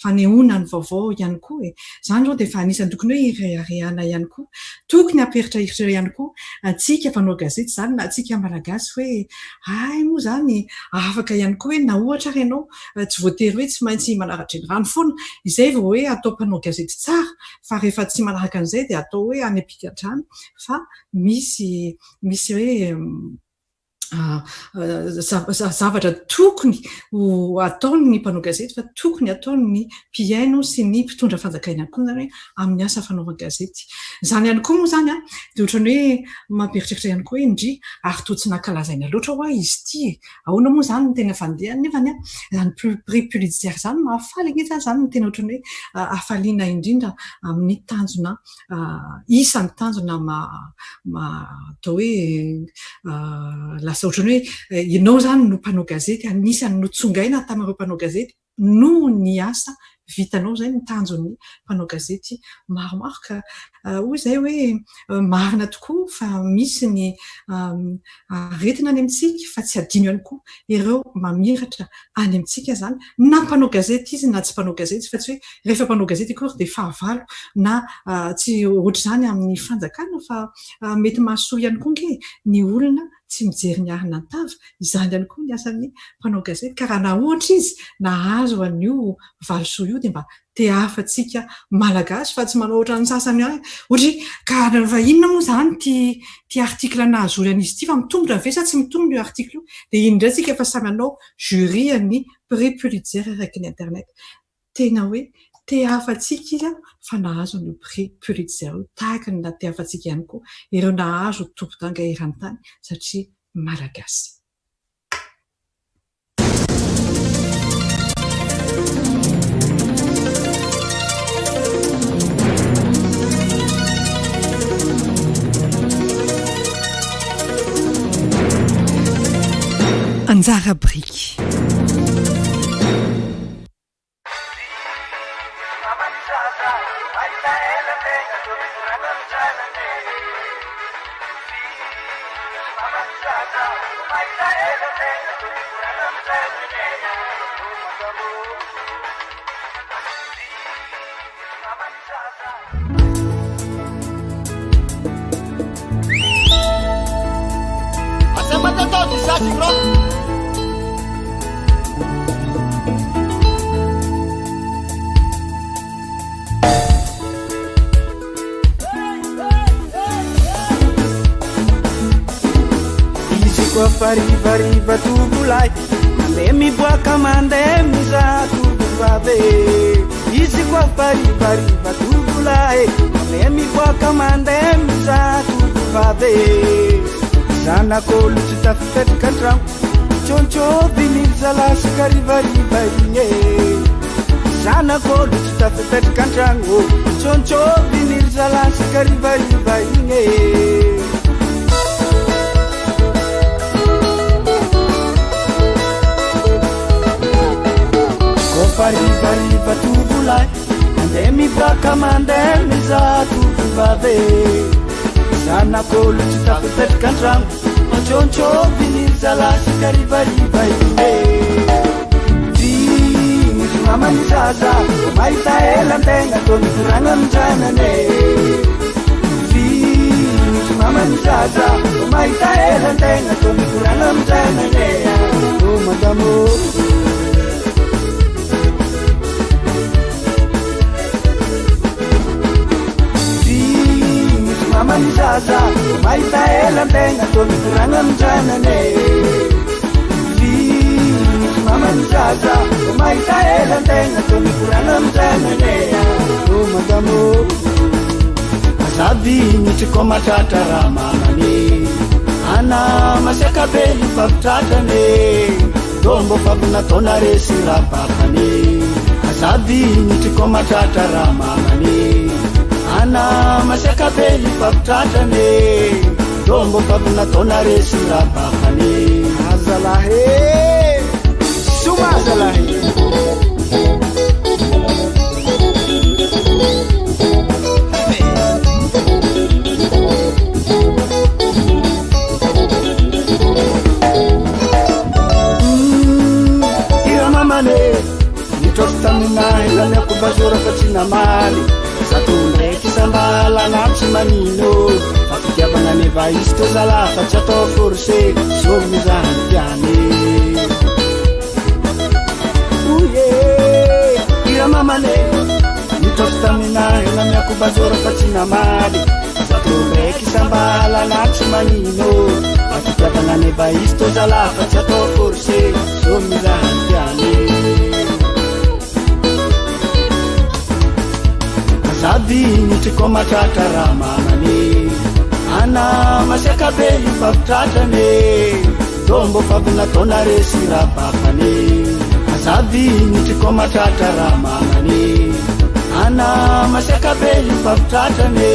fanehoana ny vaovao ihany koa zany zao dia efa anisany tokony hoe ireharehana ihany koa tokony amperitra heritreritra ihany koa antsika mpanao gazety zany na antsika malagasy hoe ay moa zany afaka ihany koa hoe na ohatra ianao tsy voatery hoe tsy maintsy manaratra ny rano foana izay vao hoe atao mpanao gazety tsara fa rehefa tsy manaraka an'izay dia atao hoe any ampikadrano fa misy hoe zavatra tokony ho ataony ny mpanao gazety fa tokony ataony ny mpiaino sy ny mpitondra fanjakana koa zany hoe amin'ny asa fanaovana gazety zany ihany koa moa zany dia ohatrany hoe mampieritreritra ihany koa hoe indry ary toa tsy nankalazaina loatra hoa izy ity ahoana moa zany ny tena fandehany nefany zany prix Pulitzer zany mahafaly ange zany ny tena ohatrany hoe hafaliana indrindra amin'ny tanjona isan'ny tanjona atao hoe asa ohatrany hoe ianao zany no mpanao gazety, anisany notsongaina tamin'ireo mpanao gazety no ny asa vitanao zay ny tanjon'ny mpanao gazety maromaro ka hoy zay hoe marina tokoa fa misy ny aretina any amintsika fa tsy adino ihany koa ireo mamiratra any amintsika zany na mpanao gazety izy na tsy mpanao gazety fa tsy hoe rehefa mpanao gazety akory dia fahavalo na tsy ohatra zany amin'ny fanjakana fa mety mahasoa ihany koa nge ny olona tsy mijery ny arina an-tava izany ihany koa ny asan'ny mpanao gazety ka raha na ohatra izy nahazo an'io valosoa io dia mba te hafatsika malagasy fa tsy manao ohatra ny sasany any ohatra ka fa inona moa zany ty article nahazo an'izy ity fa mitombona ve sa tsy mitombona io article io dia iny indray tsika efa samy anao jury an'ny prix Pulitzer raiky ny internet tena hoe te hafatsika izy fa nahazo ny prix Pulitzer tahaka ny te hafatsika ihany koa ireo nahazo tompon-danga eran-tany satria malagasy. Anjara Brick. Fariva tubulai mande miboaka mande mizato vave izy kwa fariva tubulai mande miboaka mande mizato vave zanako lutsy tafipetraka antragno tsontsô vinilzala sakariva igny zanako lutsy tafipetraka antragno tsontsô vinilzala sakariva igny Fariva tubulai mande miboaka mande mizato vave zanako lutsy tafipetraka antragno tsontsô vinilzala sakariva igny vimisy mamany zaza mahita ela antegna tô mikoragna aminjanane vimisy mamany zaza mahita ela antegna tô mikoragna aminjanane ô madamo mamany zaza mahita ela antegna tô mikoragna aminjanane vimisy mamany zaza mahita ela antegna tô mikoragna aminjanane ô madamo azavinitry ko matratra raha mamany ana masiaka be nyfapitratrane dombo favinataona resy raha papany azavinitry ko matratra raha mamany ana masiaka be nyfapitratrane dombo favinataona resy raha papany azalahe soma azalahe iramamane nitrotro taminahy la miako bazora fa tsy namaly zato ndraiky sambala na tsy manino fa fitiavana ny vaisy tô zala fa tsy atao forcé somy zahany tiany oye iramamane nitrotro taminahy la miako bazora fa tsy namaly zato ndraiky sambala na tsy manino fa fitiavana ny vaisy tô zala fa tsy atao forcé somy zahany tiany azavinitry ko matratra raha mamany ana masiaka be nyfapitratrane dombo favinataona resy raha papany azavinitry ko matratra raha mamany ana masiaka be nyfapitratrane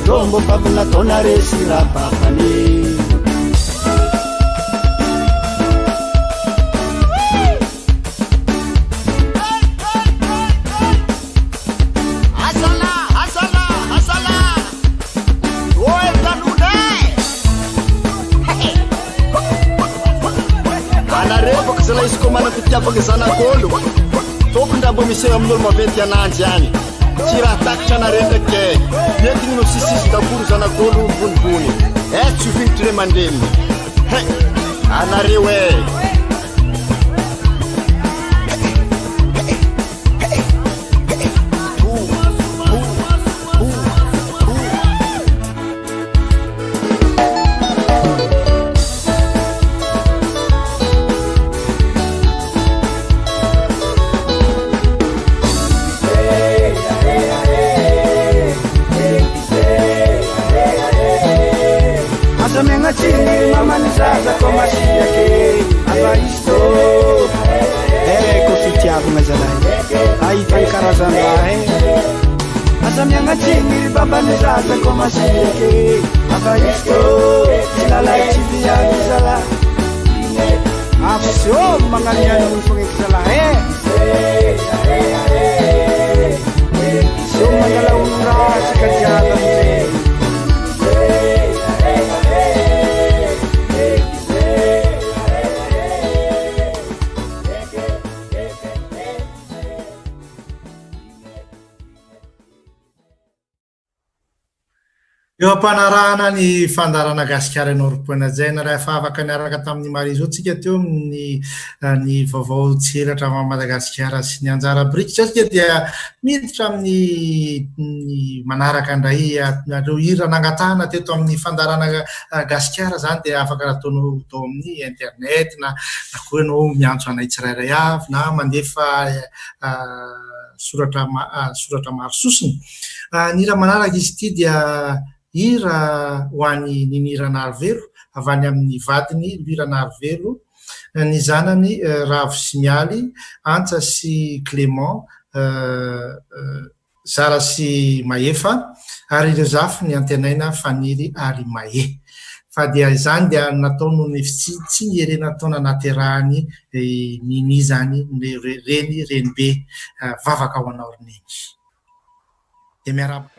dombo favinataona resy raha papany afaka zanak'olo tokony raha mbo misy amin'olo maventy ananjy any tsy raha takitra anareo ndraiky nentigny no sisisy dakory zanak'olo bonibony tsy hofinitry re mandreny anareo Mamanizaza como assim aqui Avaisto Kofitiavo mas aí tá encarazando Asa minha gatinha babanizaza como assim aqui Avaisto Silalai tiviagiza lá Você ouve manganiano no foguete lá Se o mangala unura se cadeada eo ampanarahana ny fandarana gasikara Nord-Point zay na rehefa afaka niaraka tamin'ny Marizo tsika teo ny vaovao tseratra Madagasikara sy ny anjara brikitra tsika dia miditra amin'ny manaraka indray reo hira nangatahana teto amin'ny fandarana gasikara zany dia afaka ataonao tao amin'ny internet na koa ianao miantso anay tsirairay avy na mandefa soratra maro sosiny ny hira manaraka izy ity dia hira ho an'ny Nira Narvelo avy any amin'ny vadiny Nira Narvelo ny zanany Ravo Simialy Antsa sy Clément Zara sy Maefa ary ireo zafy ny antenaina Faniry ary Mae fa dia izany dia natao no tsy hierena taona naterahany nini zany reny be vavaka ho anao roneny dia miaraba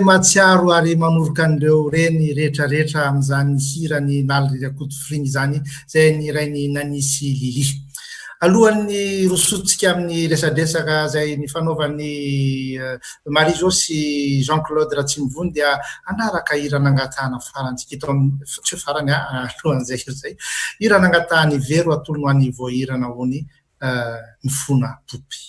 Matsiaro ary manoroka an'ireo reny rehetrarehetra amin'izany hirany nalirakotoforiny zany zay ny rainy nanisy Lili. Alohan'ny rosotsika amin'ny resadresaka zay ny fanaovan'ny Marie-Jo sy Jean-Claude Ratsimivony dia anaraka hira nangatahana farantsika eto tsy farany alohan'izay zay hira nangatahany Vero atolono any voahirana hony mifona popy.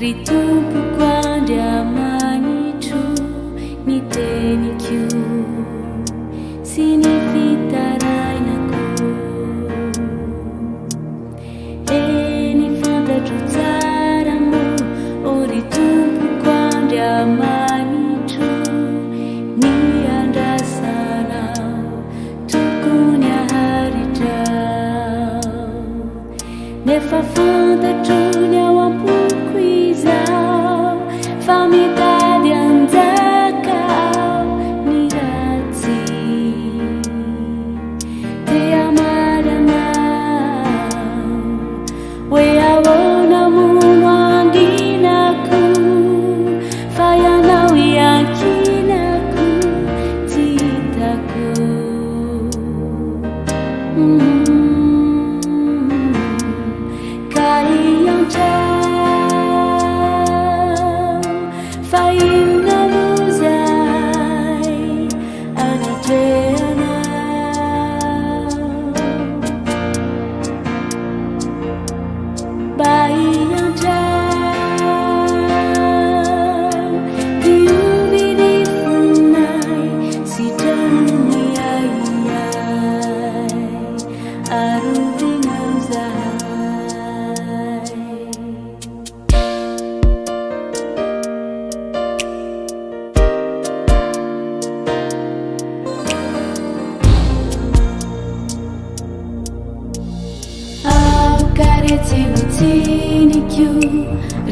Ritumpu quando amani tu ni teni chiu significarai na ku e ni fanta giuzzara mu o ritumpu quando amani tu ni andasana tu kunya harita ne fa fanta giunya wampu famita di anzaka ni razzi te amarana we awona muandina ku fayana yakina ku titaku kalian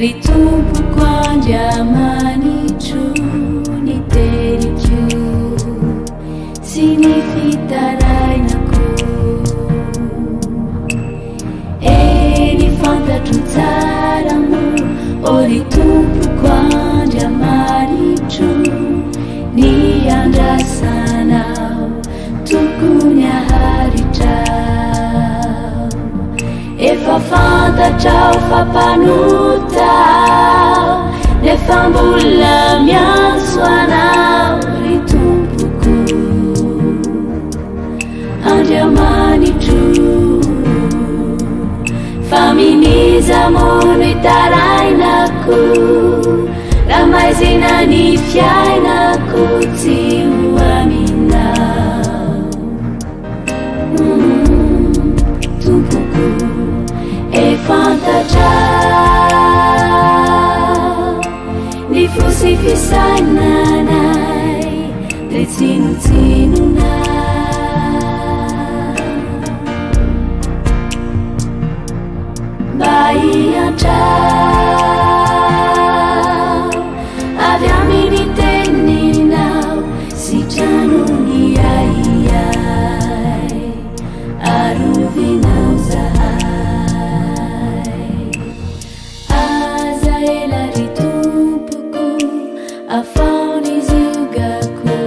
ritumpu quando amani tu ni teni chiu significarai na ku e ni fanta giuzzara mu o ritumpu quando amani tu ni andasana tu kunya harita e fa fanta ciao fa panuta le fambulla mia suona ritumpuku andiamani tu faminiza mono itarainaku ramaizina ni fiainaku tsiuamina retsinotsinona mba hiatra avy amin'ny teninao sitranony aiai arovinao zahay aza ela ry tompoko afaony ziogako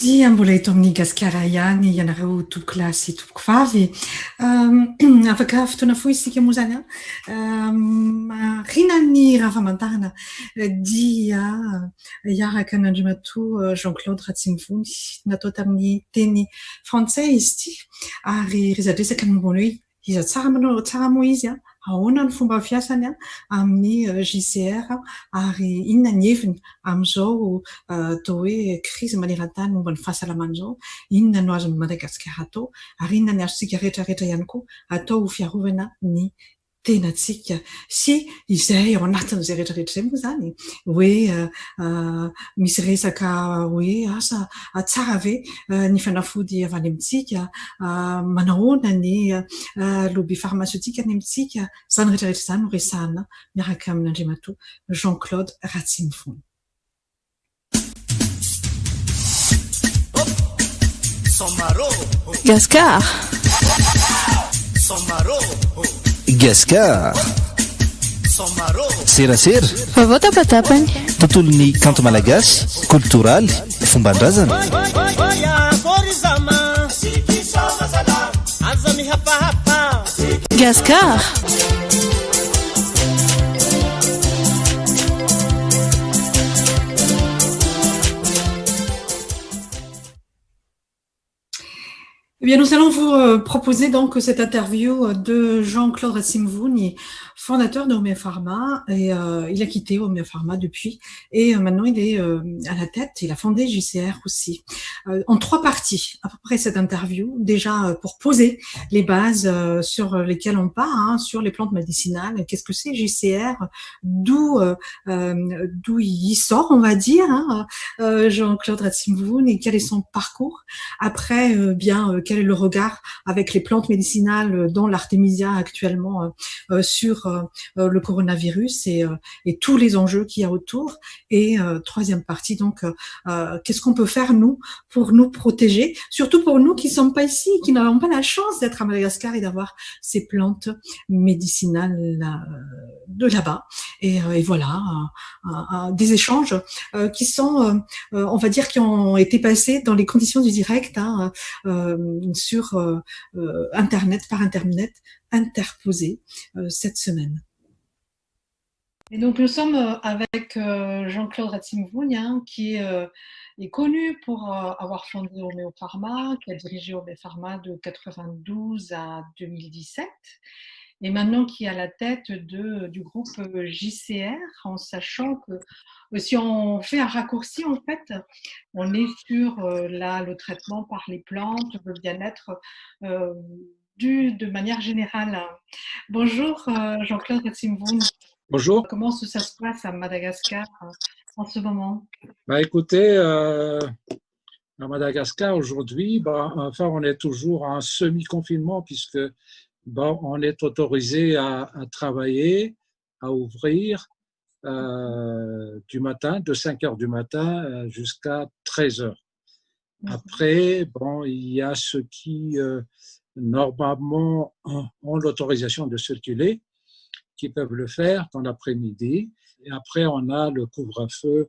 dia mbola eto amin'ny gasikara ihany ianareo tompoko lahy sy tompoko vavy afaka fotoana fohy isika moa zany marina ny raha famantarana dia hiaraka n'Andriamatoa Jean-Claude Ratsimivony natao tamin'ny teny frantsay izy ity ary resadresaka ny momba ny hoe iza tsara moa izy ahoana ny fomba fiasany amin'ny JCR ary inona ny heviny amin'izao atao hoe crise maneran-tany momba ny fahasalamana izao, inona no azon'ny Madagasikara atao ary inona ny azontsika rehetrarehetra ihany koa atao ho fiarovana ny tenantsika sy izay ao anatin'izay rehetrarehetra izay moa zany hoe misy resaka hoe asa tsara ve ny fanafody avy any amintsika, manahoana ny lobby pharmaceutique any amintsika, zany rehetrarehetra izany no resahana miaraka amin'Andriamatoa Jean-Claude Ratsimivony. Gaskar Gaskar serasera vovô tapatapany tontolon'ny kanto malagasy kultoraly fomban-drazana Gaskar Eh bien, nous allons vous proposer donc cette interview de Jean-Claude Ratsimivony, fondateur de Omea Pharma, et il a quitté Omea Pharma depuis, et maintenant il est à la tête, il a fondé JCR aussi. En 3 parties, à peu près cette interview, déjà pour poser les bases sur lesquelles on part, sur les plantes médicinales, qu'est-ce que c'est JCR, d'où il sort, on va dire, Jean-Claude Ratsimivony, et quel est son parcours. Après, quel est le regard avec les plantes médicinales, dont l'artémisia actuellement, sur le coronavirus et tous les enjeux qu'il y a autour. Et 3e partie, donc, qu'est-ce qu'on peut faire, nous, pour nous protéger, surtout pour nous qui ne sommes pas ici, qui n'avons pas la chance d'être à Madagascar et d'avoir ces plantes médicinales de là-bas. Et voilà, des échanges qui sont, on va dire, qui ont été passés dans les conditions du direct, sur Internet, par Internet, interposé cette semaine. Et donc nous sommes avec Jean-Claude Ratsimivony, qui est connu pour avoir fondé Omea Pharma, qui a dirigé Omea Pharma de 92 à 2017, et maintenant qui est à la tête du groupe JCR, en sachant que si on fait un raccourci, en fait, on est sur le traitement par les plantes, le bien-être de manière générale. Bonjour Jean-Claude Ratsimivony. Bonjour. Comment ça se passe à Madagascar en ce moment? Écoutez, à Madagascar aujourd'hui, on est toujours en semi-confinement puisque on est autorisé à travailler, à ouvrir du matin, de 5h du matin jusqu'à 13h. Après, il y a ceux qui normalement ont l'autorisation de circuler, qui peuvent le faire dans l'après-midi. Et après, on a le couvre-feu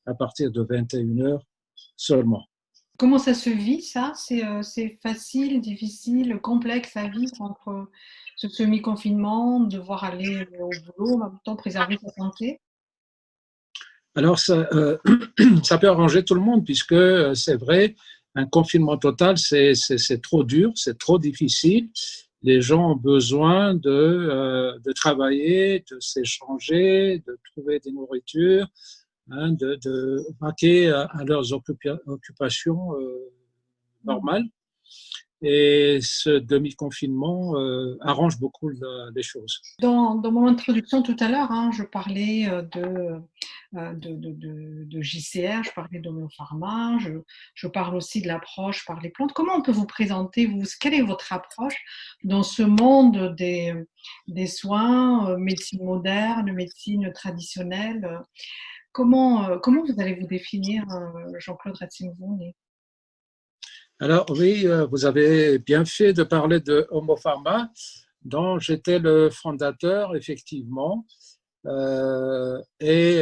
à partir de 21h seulement. Comment ça se vit, ça? C'est facile, difficile, complexe à vivre entre ce semi-confinement, devoir aller au boulot, en même temps préserver sa santé? Alors, ça peut arranger tout le monde, puisque c'est vrai, un confinement total, c'est trop dur, c'est trop difficile. Les gens ont besoin de travailler, de s'échanger, de trouver des nourritures, de vaquer à leurs occupations normales. Et ce demi-confinement arrange beaucoup les choses. Dans mon introduction tout à l'heure, je parlais de JCR, je parlais d'Homéopharma, je parle aussi de l'approche par les plantes. Comment on peut vous présenter, vous, quelle est votre approche dans ce monde des soins, médecine moderne, médecine traditionnelle? Comment vous allez vous définir, Jean-Claude Ratzinger-Vohné? Alors oui, vous avez bien fait de parler de Homopharma, dont j'étais le fondateur, effectivement. J'ai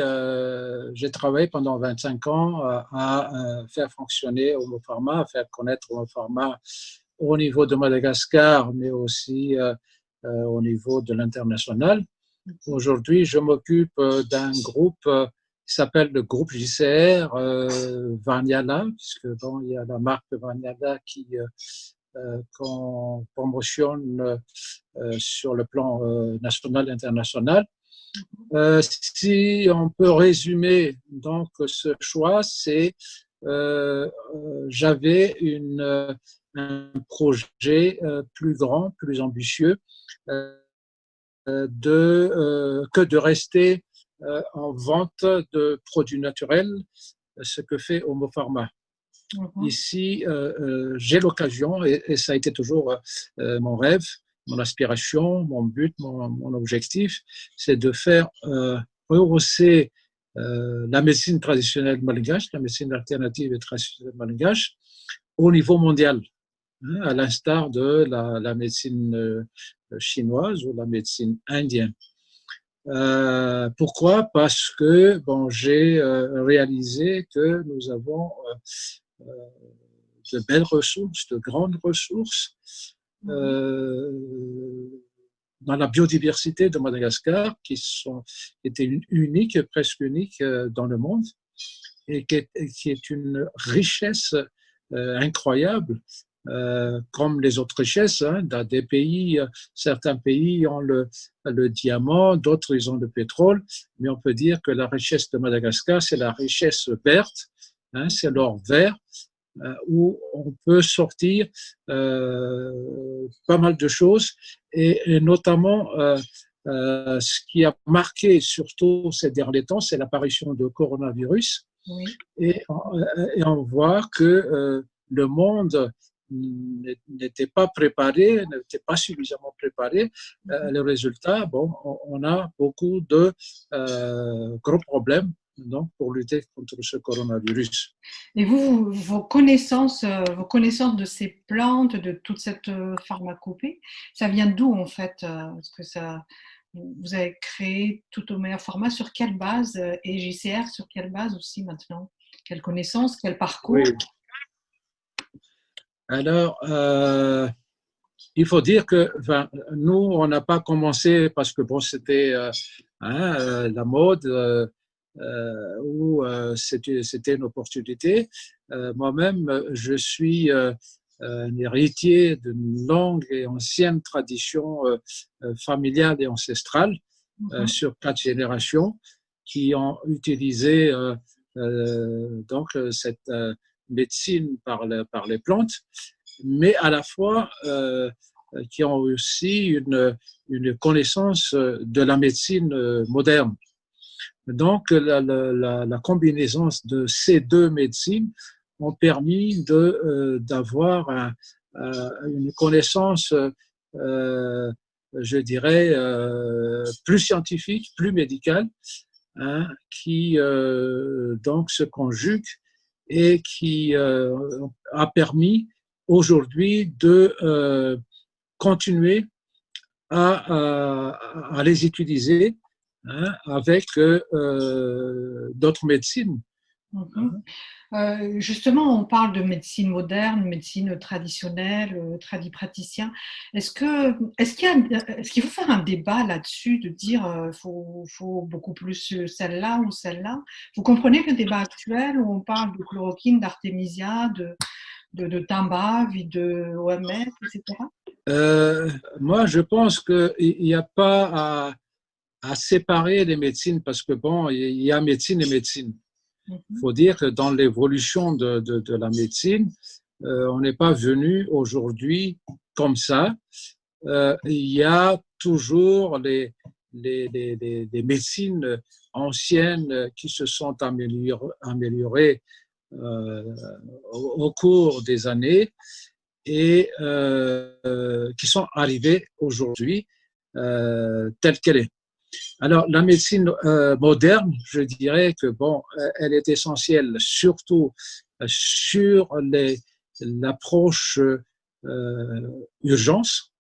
travaillé pendant 25 ans à faire fonctionner Homopharma, à faire connaître Homopharma au niveau de Madagascar, mais aussi au niveau de l'international. Aujourd'hui, je m'occupe d'un groupe qui s'appelle le groupe JCR Vaniala, puisque bon, il y a la marque Vaniala qu'on promotionne sur le plan national et international. Si on peut résumer donc ce choix, c'est j'avais un projet plus grand, plus ambitieux que de rester en vente de produits naturels, ce que fait Homopharma. Ici, j'ai l'occasion, et ça a été toujours mon rêve, mon aspiration, mon but, mon objectif, c'est de faire rehausser la médecine traditionnelle malgache, la médecine alternative et traditionnelle malgache, au niveau mondial, à l'instar de la médecine chinoise ou la médecine indienne. Pourquoi? Parce que bon, j'ai réalisé que nous avons de belles ressources, de grandes ressources dans la biodiversité de Madagascar qui étaient uniques, presque uniques dans le monde, et qui est une richesse incroyable. Comme les autres richesses, dans des pays, certains pays ont le diamant, d'autres ils ont le pétrole, mais on peut dire que la richesse de Madagascar, c'est la richesse verte, c'est l'or vert, où on peut sortir pas mal de choses, et notamment ce qui a marqué surtout ces derniers temps, c'est l'apparition de coronavirus, et on voit que le monde n'était pas préparé, n'était pas suffisamment préparé. Le résultat, bon, on a beaucoup de gros problèmes donc, pour lutter contre ce coronavirus. Et vous, vos connaissances de ces plantes, de toute cette pharmacopée, ça vient d'où en fait? Parce que vous avez créé tout au meilleur format, sur quelle base? Et JCR, sur quelle base aussi maintenant? Quelles connaissances, quel parcours? Oui. Alors, il faut dire que nous, on n'a pas commencé parce que bon, c'était la mode ou c'était une opportunité. Moi-même, je suis un héritier d'une longue et ancienne tradition familiale et ancestrale sur 4 générations qui ont utilisé donc cette médecine par les plantes, mais à la fois qui ont aussi une connaissance de la médecine moderne. Donc, la combinaison de ces deux médecines ont permis d'avoir une connaissance, je dirais, plus scientifique, plus médicale, qui donc se conjugue et qui a permis aujourd'hui de continuer à les utiliser avec d'autres médecines. Justement, on parle de médecine moderne, médecine traditionnelle, tradipraticien. Est-ce qu'il faut faire un débat là-dessus, de dire faut beaucoup plus celle-là ou celle-là? Vous comprenez le débat actuel où on parle de chloroquine, d'artémisia, de Timbav, de OMS, etc.? Moi, je pense qu'il n'y a pas à séparer les médecines parce que bon, il y a médecine et médecine. Il faut dire que dans l'évolution de la médecine, on n'est pas venu aujourd'hui comme ça. Il y a toujours des médecines anciennes qui se sont améliorées au cours des années et qui sont arrivées aujourd'hui telle qu'elle est. Alors, la médecine moderne, je dirais que bon, elle est essentielle surtout sur l'approche urgence,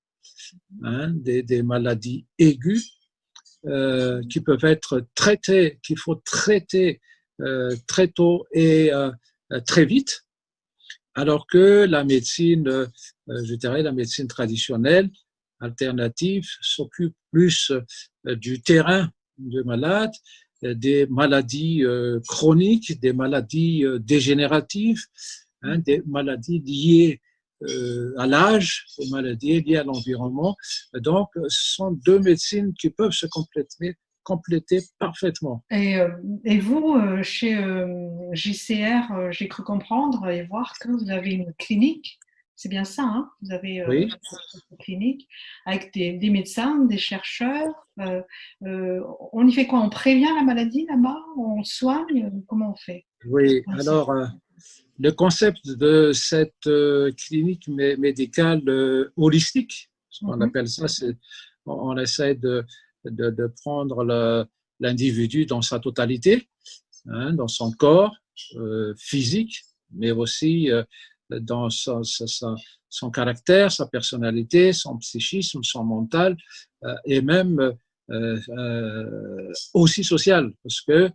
hein, des maladies aiguës qui peuvent être traitées, qu'il faut traiter très tôt et très vite, alors que la médecine, je dirais la médecine traditionnelle, alternative, s'occupe plus du terrain de malades, des maladies chroniques, des maladies dégénératives, hein, des maladies liées à l'âge, des maladies liées à l'environnement. Donc, ce sont deux médecines qui peuvent se compléter parfaitement. Et vous, chez JCR, j'ai cru comprendre et voir que vous avez une clinique. C'est bien ça, hein? Vous avez oui. une clinique avec des médecins, des chercheurs. On y fait quoi? On prévient la maladie là-bas? On soigne? Comment on fait? Oui, alors le concept de cette clinique médicale holistique, ce qu'on appelle ça, c'est on essaie de prendre l'individu dans sa totalité, hein, dans son corps physique, mais aussi dans son caractère, sa personnalité, son psychisme, son mental et même aussi social, parce que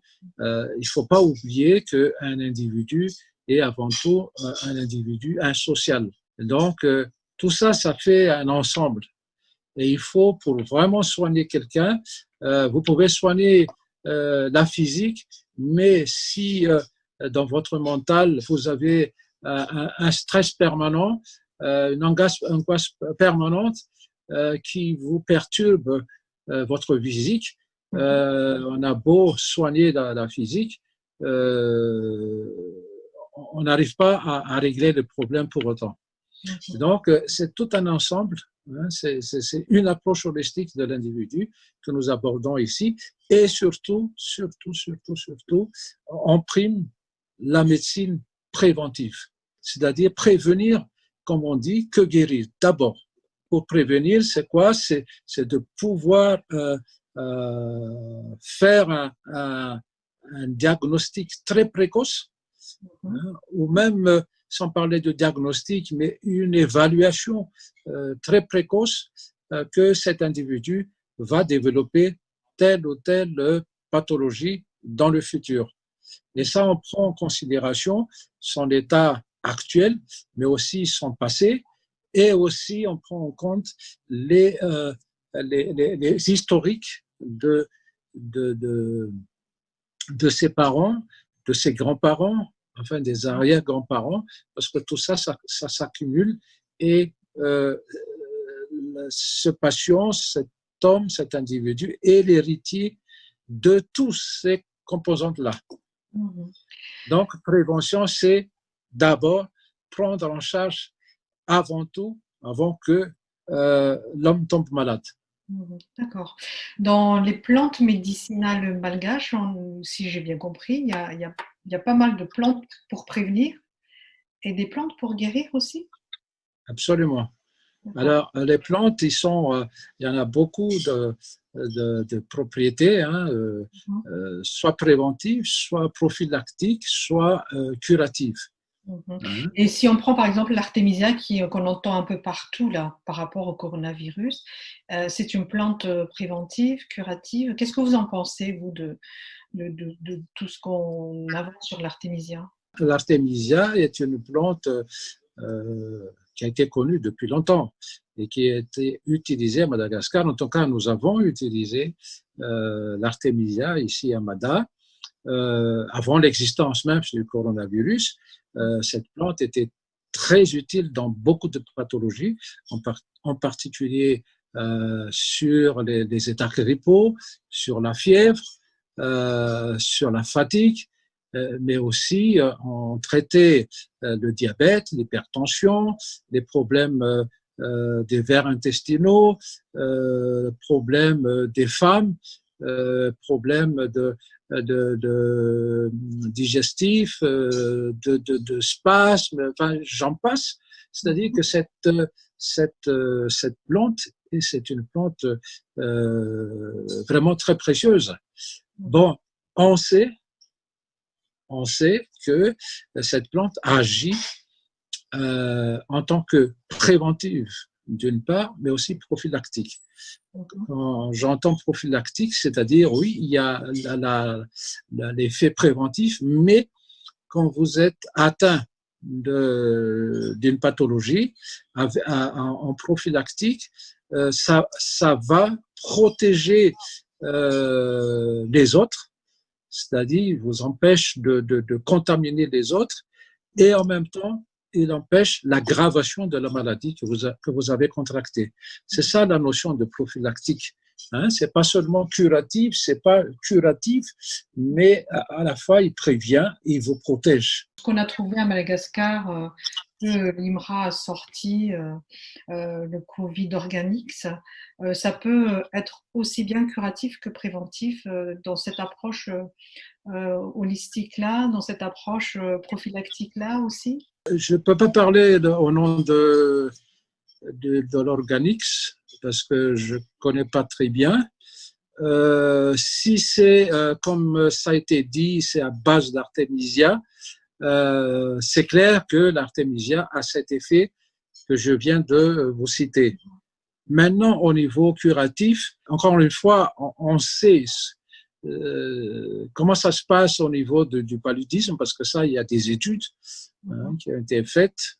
il faut pas oublier qu'un individu est avant tout un individu social. Donc tout ça, ça fait un ensemble. Et il faut, pour vraiment soigner quelqu'un, vous pouvez soigner la physique, mais si dans votre mental, vous avez un stress permanent, une angoisse permanente qui vous perturbe votre physique, on a beau soigner la physique, on n'arrive pas à régler le problème pour autant. Donc, c'est tout un ensemble, hein, c'est une approche holistique de l'individu que nous abordons ici et surtout, on prime la médecine préventive, c'est-à-dire prévenir, comme on dit, que guérir. D'abord, pour prévenir, c'est quoi? C'est de pouvoir faire un diagnostic très précoce, hein, ou même sans parler de diagnostic, mais une évaluation très précoce que cet individu va développer telle ou telle pathologie dans le futur. Et ça, on prend en considération son état actuel, mais aussi son passé, et aussi on prend en compte les historiques de ses parents, de ses grands-parents, enfin des arrière-grands-parents, parce que tout ça, ça s'accumule et ce patient, cet homme, cet individu est l'héritier de tous ces composantes-là. Donc, prévention, c'est d'abord prendre en charge avant tout, avant que l'homme tombe malade. D'accord. Dans les plantes médicinales malgaches, si j'ai bien compris, il y a pas mal de plantes pour prévenir et des plantes pour guérir aussi? Absolument. Alors, les plantes, il y en a beaucoup de propriétés, hein, soit préventives, soit prophylactiques, soit curatives. Et si on prend par exemple l'artémisia qu'on entend un peu partout là par rapport au coronavirus, c'est une plante préventive, curative. Qu'est-ce que vous en pensez, vous, de tout ce qu'on avance sur l'artémisia? L'artémisia est une plante qui a été connue depuis longtemps et qui a été utilisée à Madagascar. En tout cas, nous avons utilisé l'artémisia ici à Mada. Avant l'existence même du coronavirus, cette plante était très utile dans beaucoup de pathologies, en particulier sur les états grippaux, sur la fièvre, sur la fatigue, mais aussi on traitait le diabète, l'hypertension, les problèmes des vers intestinaux, problèmes des femmes, problèmes de digestif, de spasmes, enfin j'en passe. C'est-à-dire que cette plante, c'est une plante vraiment très précieuse. Bon, on sait que cette plante agit en tant que préventive d'une part, mais aussi prophylactique. Quand j'entends prophylactique, c'est-à-dire, oui, il y a l'effet préventif, mais quand vous êtes atteint d'une pathologie en prophylactique, ça va protéger les autres, c'est-à-dire vous empêche de contaminer les autres, et en même temps, il empêche l'aggravation de la maladie que vous avez contractée. C'est ça la notion de prophylactique. Hein, c'est pas seulement curatif, mais à la fois il prévient et il vous protège. Ce qu'on a trouvé à Madagascar, que l'IMRA a sorti le Covid Organix, ça peut être aussi bien curatif que préventif dans cette approche holistique-là, dans cette approche prophylactique-là aussi. Je ne peux pas parler au nom de l'Organix parce que je ne connais pas très bien. Si c'est, comme ça a été dit, c'est à base d'artémisia, c'est clair que l'artémisia a cet effet que je viens de vous citer. Maintenant, au niveau curatif, encore une fois, on sait comment ça se passe au niveau du paludisme, parce que ça, il y a des études qui ont été faites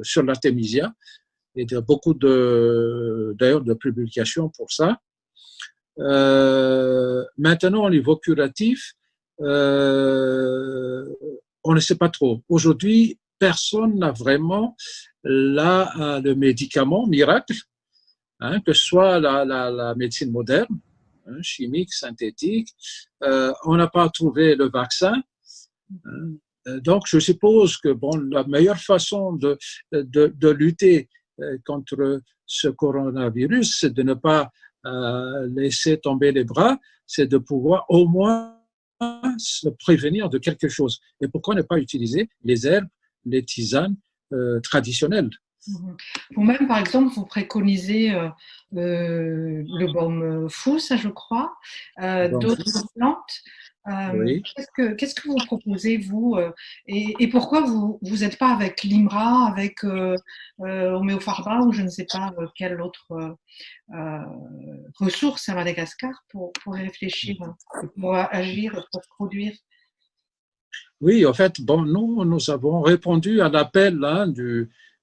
sur l'artémisia, et il y a beaucoup d'ailleurs de publications pour ça. Maintenant, au niveau curatif, on ne sait pas trop. Aujourd'hui, personne n'a vraiment le médicament miracle, que ce soit la médecine moderne, chimique, synthétique. On n'a pas trouvé le vaccin. Donc, je suppose que la meilleure façon de lutter contre ce coronavirus, c'est de ne pas laisser tomber les bras, c'est de pouvoir au moins se prévenir de quelque chose. Et pourquoi ne pas utiliser les herbes, les tisanes traditionnelles? Vous-même, par exemple, vous préconisez le baume fou, ça je crois, d'autres plantes. Oui. Qu'est-ce que vous proposez, vous, et pourquoi vous n'êtes pas avec l'IMRA, avec Homéopharma ou je ne sais pas quelle autre ressource à Madagascar pour y réfléchir, pour agir, pour produire? Oui, en fait, nous avons répondu à l'appel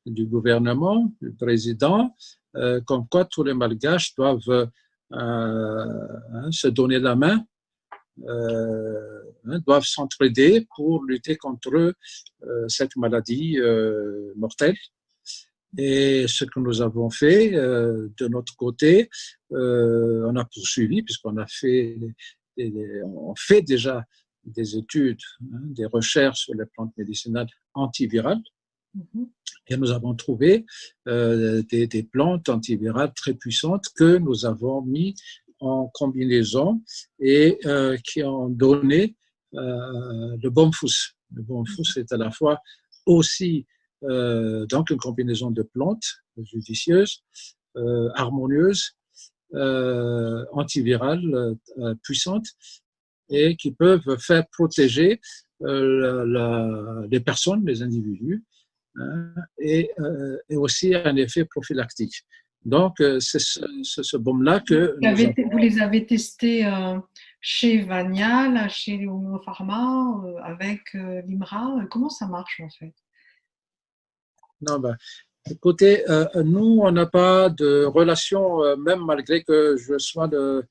du gouvernement, du président, comme quoi tous les Malgaches doivent se donner la main, doivent s'entraider pour lutter contre cette maladie mortelle. Et ce que nous avons fait de notre côté, on a poursuivi puisqu'on a on fait déjà des études, des recherches sur les plantes médicinales antivirales. Et nous avons trouvé des plantes antivirales très puissantes que nous avons mis en combinaison et qui ont donné le baume fou. Le baume fou, c'est à la fois aussi donc une combinaison de plantes judicieuses, harmonieuses, antivirales, puissantes et qui peuvent faire protéger les personnes, les individus, et aussi un effet prophylactique. Donc, c'est ce baume-là que vous les avez testés chez Vanial, chez Homéopharma, avec l'IMRA. Comment ça marche en fait? Non, écoutez, nous, on n'a pas de relation, même malgré que je sois le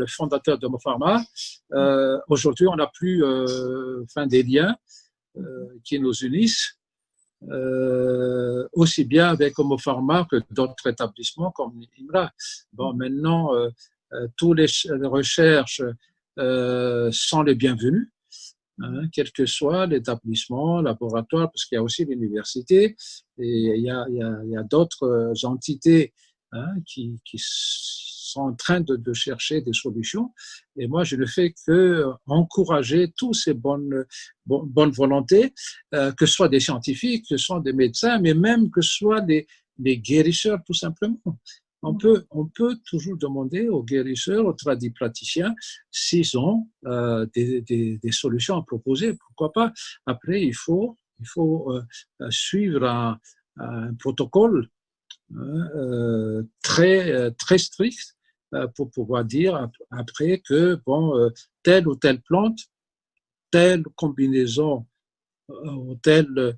fondateur d'Homéopharma. Aujourd'hui, on n'a plus des liens qui nous unissent. aussi bien avec Homo Pharma que d'autres établissements comme IMRA. Bon, maintenant, toutes les recherches sont les bienvenues, hein, quel que soit l'établissement, laboratoire, parce qu'il y a aussi l'université et il y a d'autres entités, hein, qui sont en train de chercher des solutions. Et moi, je ne fais que encourager tous ces bonnes volontés, que ce soit des scientifiques, que ce soit des médecins, mais même que ce soit des guérisseurs, tout simplement. On peut toujours demander aux guérisseurs, aux tradipraticiens, s'ils ont des solutions à proposer. Pourquoi pas? Après, il faut suivre un protocole très strict pour pouvoir dire après que telle ou telle plante, telle combinaison ou telle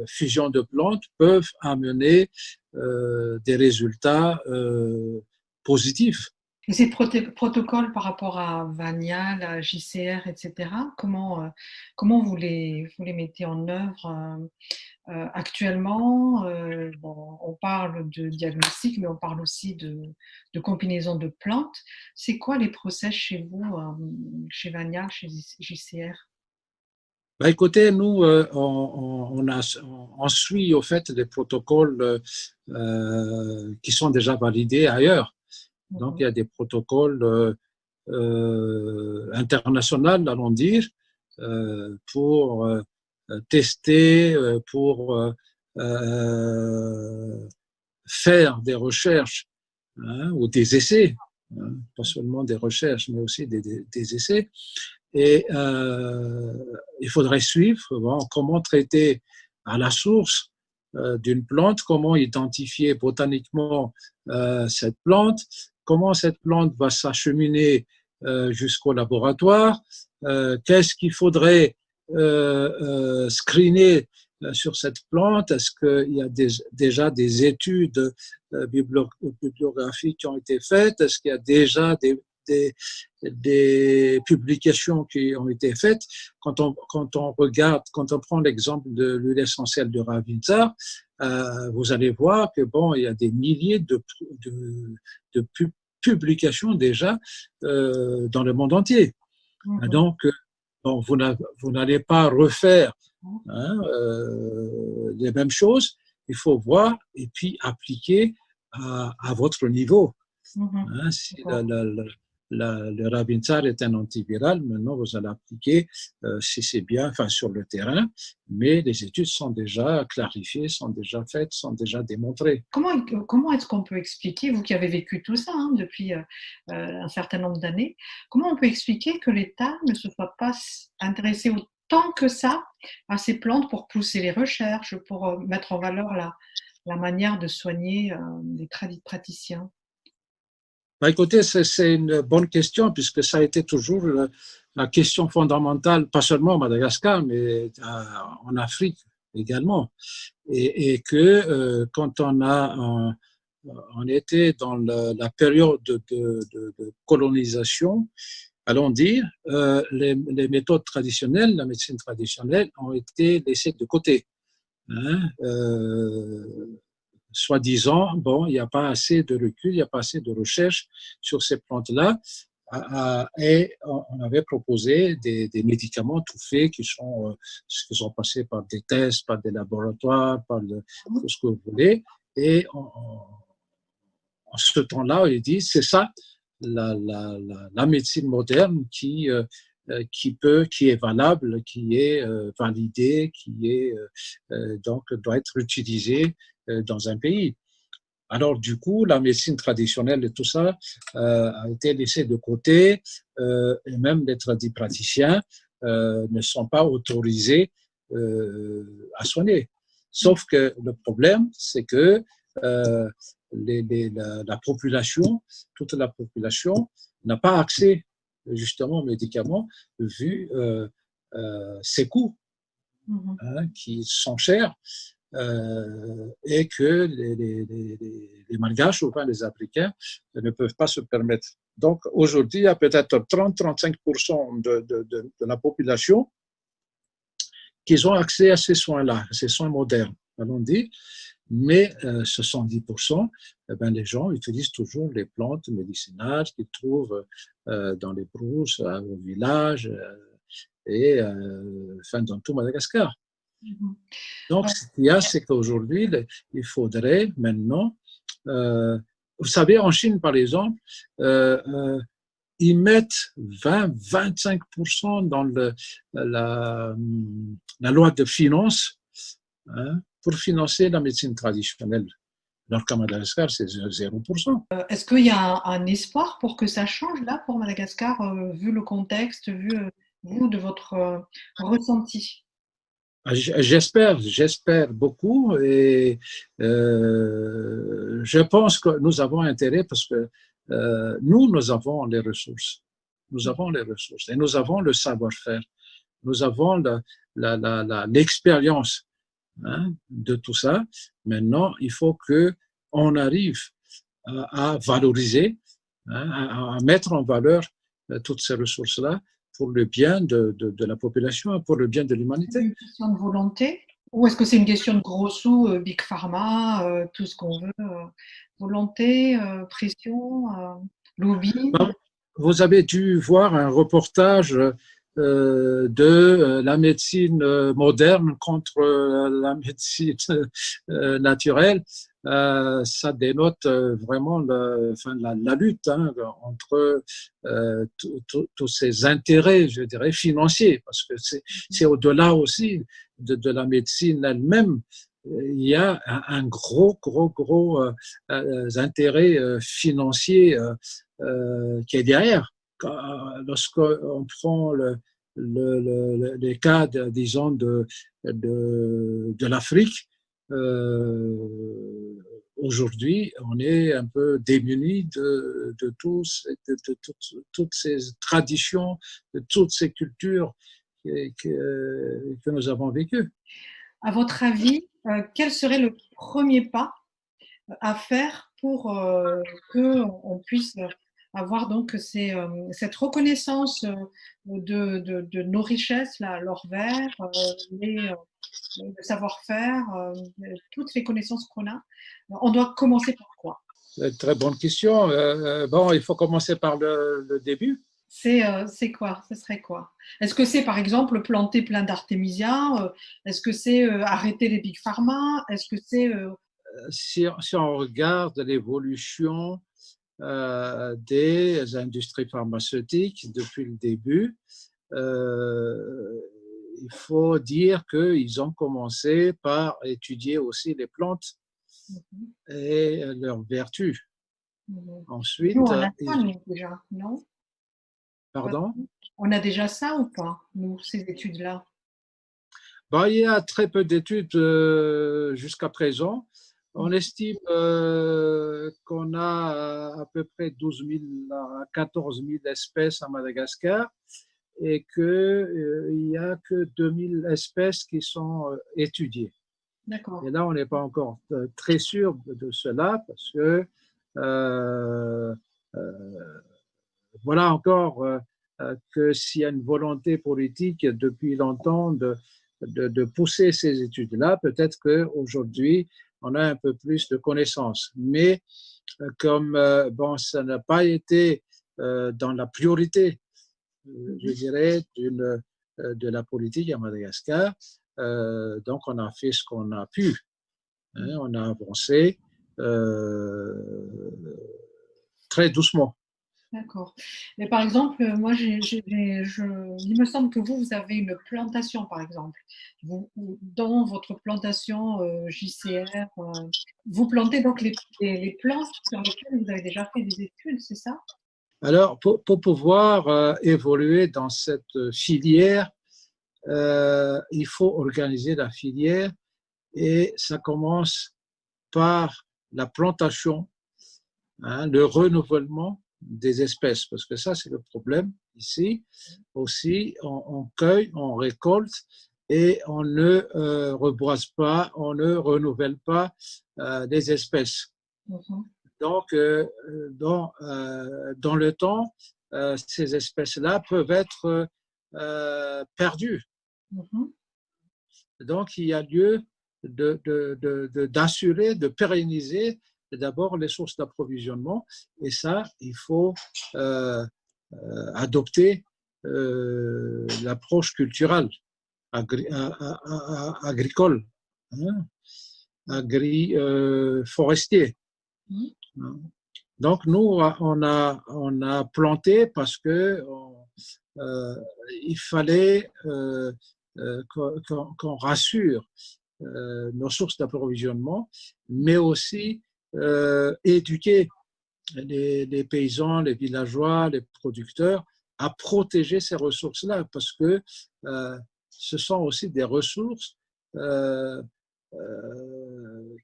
fusion de plantes peuvent amener des résultats positifs. Et ces protocoles par rapport à Vania, la JCR, etc., comment vous les mettez en œuvre actuellement? On parle de diagnostic, mais on parle aussi de combinaison de plantes. C'est quoi les process chez vous, chez Vania, chez JCR? Bah, écoutez, nous, on suit au fait des protocoles qui sont déjà validés ailleurs. Donc, il y a des protocoles internationaux, allons dire, pour tester, pour faire des recherches, hein, ou des essais, hein, pas seulement des recherches, mais aussi des essais. Et il faudrait suivre comment traiter à la source d'une plante, comment identifier botaniquement cette plante, comment cette plante va s'acheminer jusqu'au laboratoire, qu'est-ce qu'il faudrait screener sur cette plante, est-ce qu'il y a déjà des études bibliographiques qui ont été faites, est-ce qu'il y a déjà des publications qui ont été faites. Quand on prend l'exemple de l'huile essentielle de Ravintsar, vous allez voir que il y a des milliers de publications déjà dans le monde entier. Donc, vous n'allez pas refaire, hein, les mêmes choses. Il faut voir et puis appliquer à votre niveau. Hein, si le Ravintsar est un antiviral, maintenant vous allez appliquer si c'est bien, sur le terrain, mais les études sont déjà clarifiées, sont déjà faites, sont déjà démontrées. Comment est-ce qu'on peut expliquer, vous qui avez vécu tout ça depuis un certain nombre d'années, comment on peut expliquer que l'État ne se soit pas intéressé autant que ça à ces plantes pour pousser les recherches, pour mettre en valeur la manière de soigner les praticiens? Écoutez, c'est une bonne question puisque ça a été toujours la question fondamentale, pas seulement à Madagascar, mais en Afrique également. Et que quand on était dans la période de colonisation, allons dire, les méthodes traditionnelles, la médecine traditionnelle ont été laissées de côté. Hein, soi-disant, il n'y a pas assez de recul, il n'y a pas assez de recherche sur ces plantes-là. Et on avait proposé des médicaments tout faits qui sont passés par des tests, par des laboratoires, par tout ce que vous voulez. Et en ce temps-là, il dit, c'est ça la médecine moderne qui est valable, qui est validée, qui donc doit être utilisée dans un pays. Alors du coup, la médecine traditionnelle et tout ça a été laissé de côté, et même les tradipraticiens ne sont pas autorisés à soigner. Sauf que le problème, c'est que la population, toute la population n'a pas accès justement aux médicaments vu ses coûts, hein, qui sont chers. Et que les Malgaches ou les Africains ne peuvent pas se permettre. Donc aujourd'hui, il y a peut-être 30-35% de la population qu'ils ont accès à ces soins-là, ces soins modernes, allons dire. Mais 70%, eh ben, les gens utilisent toujours les plantes médicinales qu'ils trouvent dans les brousses, au village et enfin, dans tout Madagascar. Donc, ce qu'il y a, c'est qu'aujourd'hui, il faudrait maintenant, vous savez, en Chine, par exemple, ils mettent 20-25% dans la loi de finances, hein, pour financer la médecine traditionnelle. Alors qu'à Madagascar, c'est 0%. Est-ce qu'il y a un espoir pour que ça change là pour Madagascar, vu le contexte, vu vous de votre ressenti? J'espère beaucoup et je pense que nous avons intérêt parce que nous avons les ressources. Nous avons les ressources et nous avons le savoir-faire. Nous avons l'expérience, hein, de tout ça. Maintenant, il faut qu'on arrive à valoriser, hein, à mettre en valeur toutes ces ressources-là pour le bien de la population, pour le bien de l'humanité. C'est une question de volonté ou est-ce que c'est une question de gros sous, Big Pharma, tout ce qu'on veut, volonté, pression, lobby? Vous avez dû voir un reportage de la médecine moderne contre la médecine naturelle. Ça dénote vraiment la lutte, hein, entre tous ces intérêts, je dirais, financiers, parce que c'est au-delà aussi de la médecine elle-même. Il y a un gros intérêt financier qui est derrière. Lorsqu'on prend les cas, disons, de l'Afrique, aujourd'hui, on est un peu démunis de toutes ces traditions, de toutes ces cultures que nous avons vécues. À votre avis, quel serait le premier pas à faire pour qu'on puisse avoir donc cette reconnaissance de nos richesses, là, l'or vert, le savoir-faire, toutes les connaissances qu'on a? On doit commencer par quoi? Très bonne question. Bon, il faut commencer par le début. C'est quoi? Ce serait quoi? Est-ce que c'est par exemple planter plein d'artémisias? Est-ce que c'est arrêter les big pharma? Est-ce que c'est si on regarde l'évolution des industries pharmaceutiques depuis le début, il faut dire qu'ils ont commencé par étudier aussi les plantes et leurs vertus. Ensuite, nous, on a ça, nous, déjà, non? Pardon? On a déjà ça ou pas, nous, ces études-là? Ben, il y a très peu d'études jusqu'à présent. On estime qu'on a à peu près 12 000 à 14 000 espèces à Madagascar et qu'il n'y a que 2 000 espèces qui sont étudiées. D'accord. Et là, on n'est pas encore très sûr de cela parce que voilà encore que s'il y a une volonté politique depuis longtemps de pousser ces études-là, peut-être qu'aujourd'hui, on a un peu plus de connaissances. Mais comme bon, ça n'a pas été dans la priorité, je dirais, de la politique à Madagascar, donc on a fait ce qu'on a pu. Hein, on a avancé très doucement. D'accord. Mais par exemple, moi, il me semble que vous avez une plantation, par exemple. Dans votre plantation JCR, vous plantez donc les plantes sur lesquelles vous avez déjà fait des études, c'est ça? Alors, pour pouvoir évoluer dans cette filière, il faut organiser la filière et ça commence par la plantation, hein, le renouvellement des espèces, parce que ça, c'est le problème ici. Aussi, on cueille, on récolte et on ne reboise pas, on ne renouvelle pas les espèces. Donc, dans le temps, ces espèces-là peuvent être perdues. Donc, il y a lieu d'assurer, de pérenniser d'abord les sources d'approvisionnement. Et ça, il faut adopter l'approche culturelle, agricole, hein, forestier. Donc, nous, on a planté parce que il fallait qu'on rassure nos sources d'approvisionnement, mais aussi éduquer les paysans, les villageois, les producteurs à protéger ces ressources-là, parce que ce sont aussi des ressources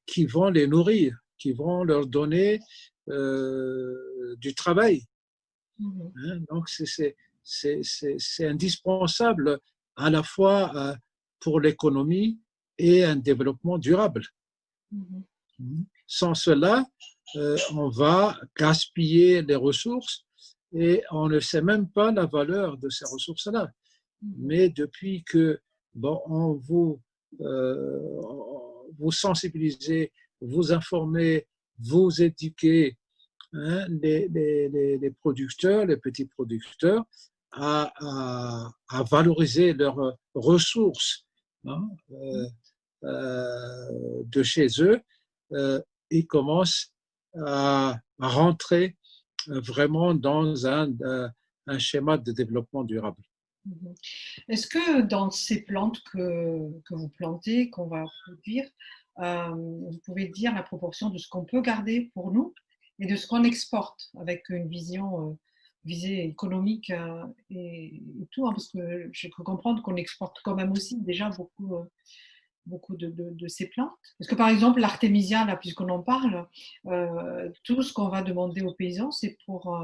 qui vont les nourrir, qui vont leur donner du travail. Hein, donc, c'est indispensable à la fois pour l'économie et un développement durable. Sans cela, on va gaspiller les ressources et on ne sait même pas la valeur de ces ressources-là. Mais depuis que on vous sensibilisez, vous informez, vous éduquez, hein, les producteurs, les petits producteurs, à valoriser leurs ressources, hein, de chez eux, ils commencent à rentrer vraiment dans un schéma de développement durable. Est-ce que dans ces plantes que vous plantez, qu'on va produire, vous pouvez dire la proportion de ce qu'on peut garder pour nous et de ce qu'on exporte avec une visée économique et tout, hein, parce que je peux comprendre qu'on exporte quand même aussi déjà beaucoup de ces plantes. Parce que par exemple, l'artémisia, là, puisqu'on en parle, tout ce qu'on va demander aux paysans, c'est pour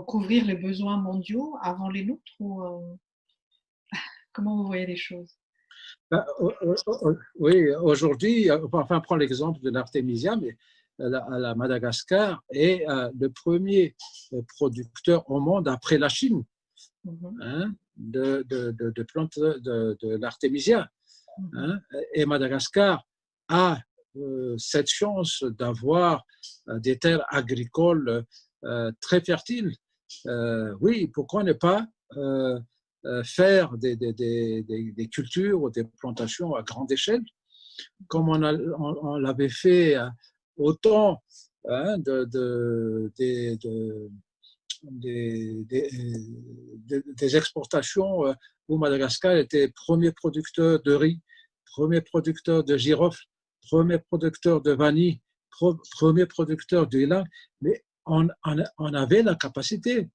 couvrir les besoins mondiaux avant les nôtres ou comment vous voyez les choses? Oui, aujourd'hui, enfin, prends l'exemple de l'artémisia, mais la Madagascar est le premier producteur au monde après la Chine. Hein, de plantes de l'artémisia. Hein, et Madagascar a cette chance d'avoir des terres agricoles très fertiles. Oui, pourquoi ne pas faire des cultures ou des plantations à grande échelle, comme on l'avait fait autant, hein, des exportations où Madagascar était premier producteur de riz, premier producteur de girofle, premier producteur de vanille, premier producteur d'huile, mais on avait la capacité.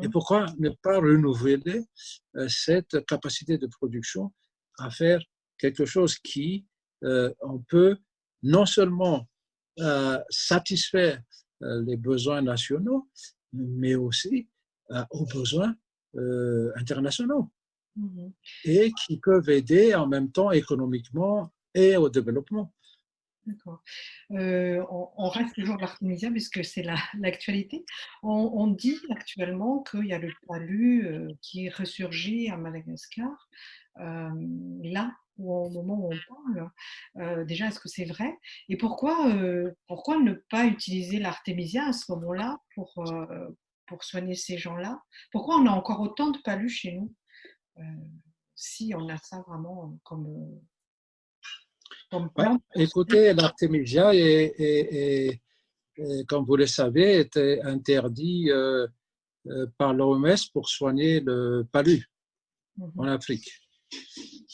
Et pourquoi ne pas renouveler cette capacité de production à faire quelque chose qui, on peut non seulement satisfaire les besoins nationaux, mais aussi aux besoins internationaux et qui peuvent aider en même temps économiquement et au développement. D'accord. On reste toujours l'artémisia puisque c'est l'actualité. On dit actuellement qu'il y a le palu qui est ressurgi à Madagascar, là au moment où on parle. Déjà, est-ce que c'est vrai? Et pourquoi ne pas utiliser l'artémisia à ce moment-là pour soigner ces gens-là? Pourquoi on a encore autant de palus chez nous si on a ça vraiment comme plante? Écoutez, l'artémisia comme vous le savez, était interdit par l'OMS pour soigner le palu en Afrique.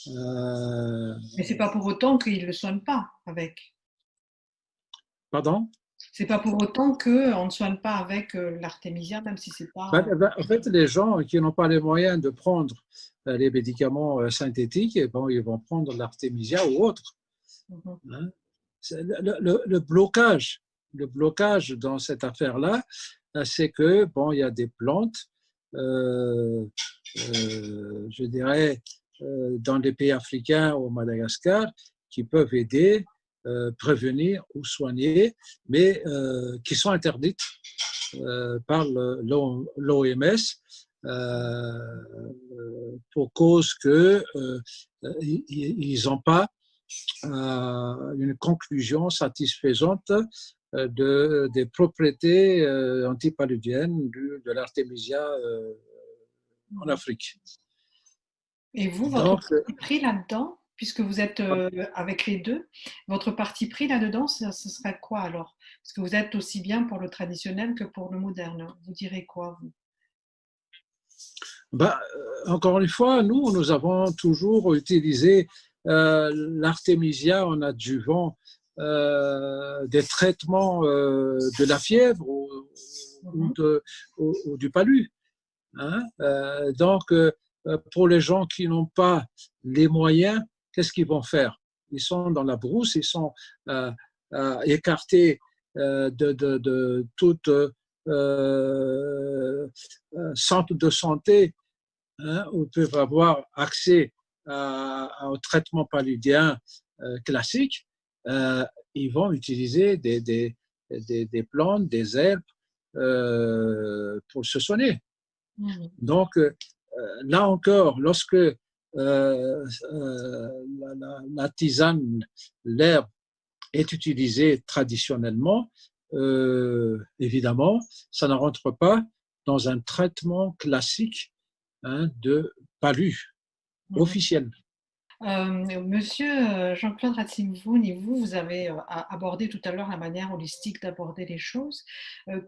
Mais c'est pas pour autant qu'ils ne le soignent pas avec. Pardon? C'est pas pour autant qu'on ne soigne pas avec l'artémisia, même si c'est pas. En fait, les gens qui n'ont pas les moyens de prendre les médicaments synthétiques, ils vont prendre l'artémisia ou autre. Hein? Le blocage dans cette affaire-là, c'est que il y a des plantes, je dirais, dans les pays africains ou au Madagascar, qui peuvent aider, prévenir ou soigner, mais qui sont interdites par l'OMS pour cause que ils n'ont pas une conclusion satisfaisante des propriétés antipaludiennes de l'artémisia en Afrique. Et vous, votre parti pris là-dedans, puisque vous êtes avec les deux, votre parti pris là-dedans, ce serait quoi alors? Parce que vous êtes aussi bien pour le traditionnel que pour le moderne. Vous direz quoi, vous? Encore une fois, nous avons toujours utilisé l'artémisia en adjuvant des traitements de la fièvre ou du palu. Hein? Donc, pour les gens qui n'ont pas les moyens, qu'est-ce qu'ils vont faire? Ils sont dans la brousse, ils sont écartés de toute centre de santé, hein, où ils peuvent avoir accès au traitement paludien classique. Ils vont utiliser des plantes, des herbes pour se soigner. Donc, là encore, lorsque la tisane, l'herbe, est utilisée traditionnellement, évidemment, ça ne rentre pas dans un traitement classique, hein, de palu officiel. Monsieur Jean-Claude Ratzinger, vous avez abordé tout à l'heure la manière holistique d'aborder les choses.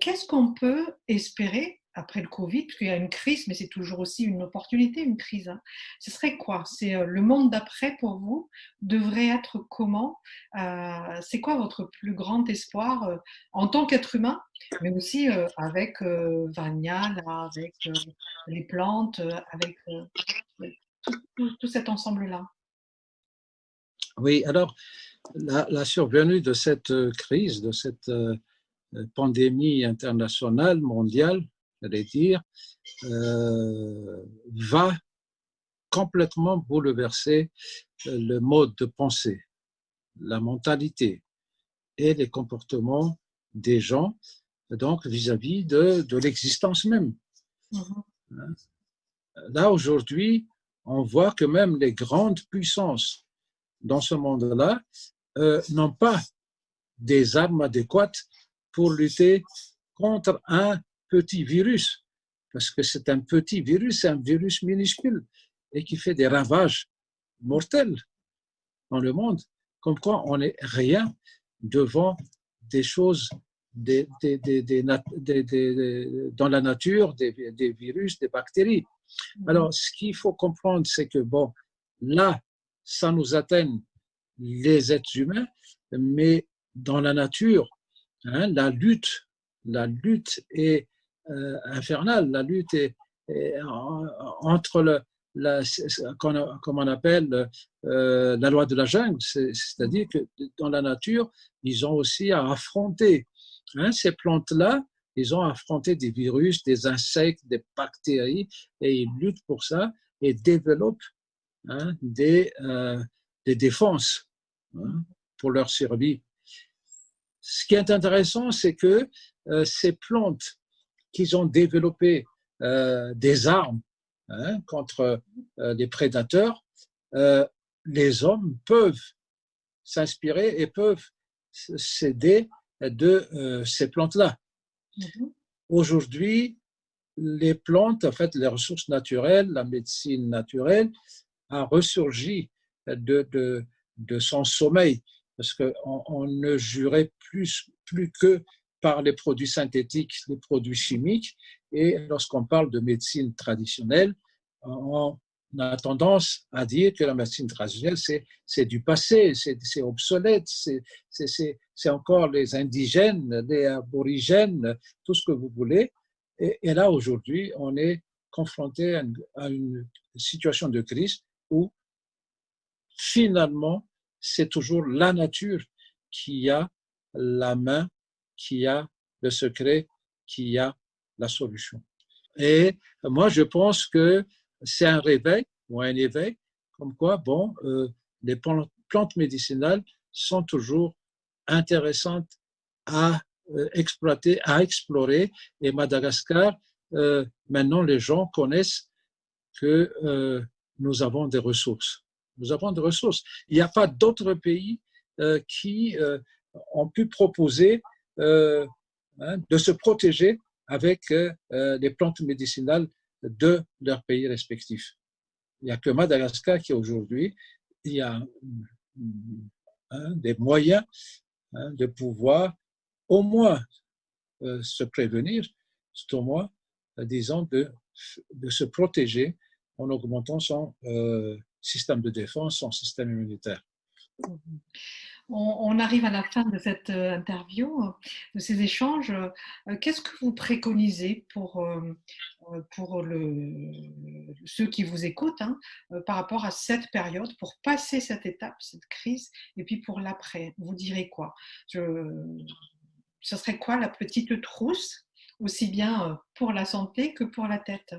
Qu'est-ce qu'on peut espérer après le Covid, parce qu'il y a une crise, mais c'est toujours aussi une opportunité, une crise, hein. Ce serait quoi? C'est le monde d'après pour vous devrait être comment? C'est quoi votre plus grand espoir en tant qu'être humain, mais aussi avec Vania, là, avec les plantes, avec tout cet ensemble-là? Oui, alors la survenue de cette crise, de cette pandémie internationale, mondiale, j'allais dire, va complètement bouleverser le mode de pensée, la mentalité et les comportements des gens, donc vis-à-vis de l'existence même. Là, aujourd'hui, on voit que même les grandes puissances dans ce monde-là n'ont pas des armes adéquates pour lutter contre un petit virus, parce que c'est un petit virus, c'est un virus minuscule et qui fait des ravages mortels dans le monde, comme quoi on n'est rien devant des choses dans la nature, des virus, des bactéries. Alors, ce qu'il faut comprendre, c'est que, bon, là, ça nous atteint les êtres humains, mais dans la nature, hein, la lutte est infernale, la lutte est entre comme on appelle la loi de la jungle, c'est-à-dire que dans la nature, ils ont aussi à affronter, hein, ces plantes-là, ils ont affronté des virus, des insectes, des bactéries, et ils luttent pour ça et développent, hein, des défenses, hein, pour leur survie. Ce qui est intéressant, c'est que ces plantes qu'ils ont développé des armes, hein, contre les prédateurs, les hommes peuvent s'inspirer et peuvent s'aider de ces plantes-là. Aujourd'hui, les plantes, en fait, les ressources naturelles, la médecine naturelle a ressurgi de son sommeil, parce qu'on ne jurait plus que par les produits synthétiques, les produits chimiques, et lorsqu'on parle de médecine traditionnelle, on a tendance à dire que la médecine traditionnelle, c'est du passé, c'est obsolète, c'est encore les indigènes, les aborigènes, tout ce que vous voulez. Et là, aujourd'hui, on est confronté à une situation de crise où, finalement, c'est toujours la nature qui a la main, qui a le secret, qui a la solution. Et moi, je pense que c'est un réveil ou un éveil, comme quoi, bon, les plantes médicinales sont toujours intéressantes à exploiter, à explorer. Et Madagascar maintenant les gens connaissent que nous avons des ressources. Nous avons des ressources. Il n'y a pas d'autres pays qui ont pu proposer de se protéger avec les plantes médicinales de leurs pays respectifs. Il n'y a que Madagascar qui aujourd'hui, il y a des moyens de pouvoir au moins se prévenir, c'est au moins, disons, de se protéger en augmentant son système de défense, son système immunitaire. On arrive à la fin de cette interview, de ces échanges. Qu'est-ce que vous préconisez pour ceux qui vous écoutent par rapport à cette période, pour passer cette étape, cette crise, et puis pour l'après? Vous direz quoi? Ce serait quoi la petite trousse, aussi bien pour la santé que pour la tête?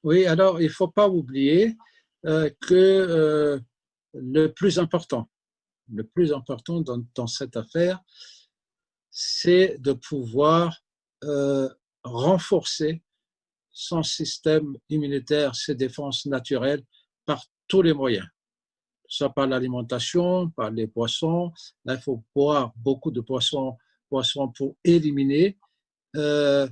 Oui, alors il ne faut pas oublier que le plus important dans cette affaire, c'est de pouvoir renforcer son système immunitaire, ses défenses naturelles par tous les moyens. Soit par l'alimentation, par les poissons. Là, il faut boire beaucoup de poissons pour éliminer. Il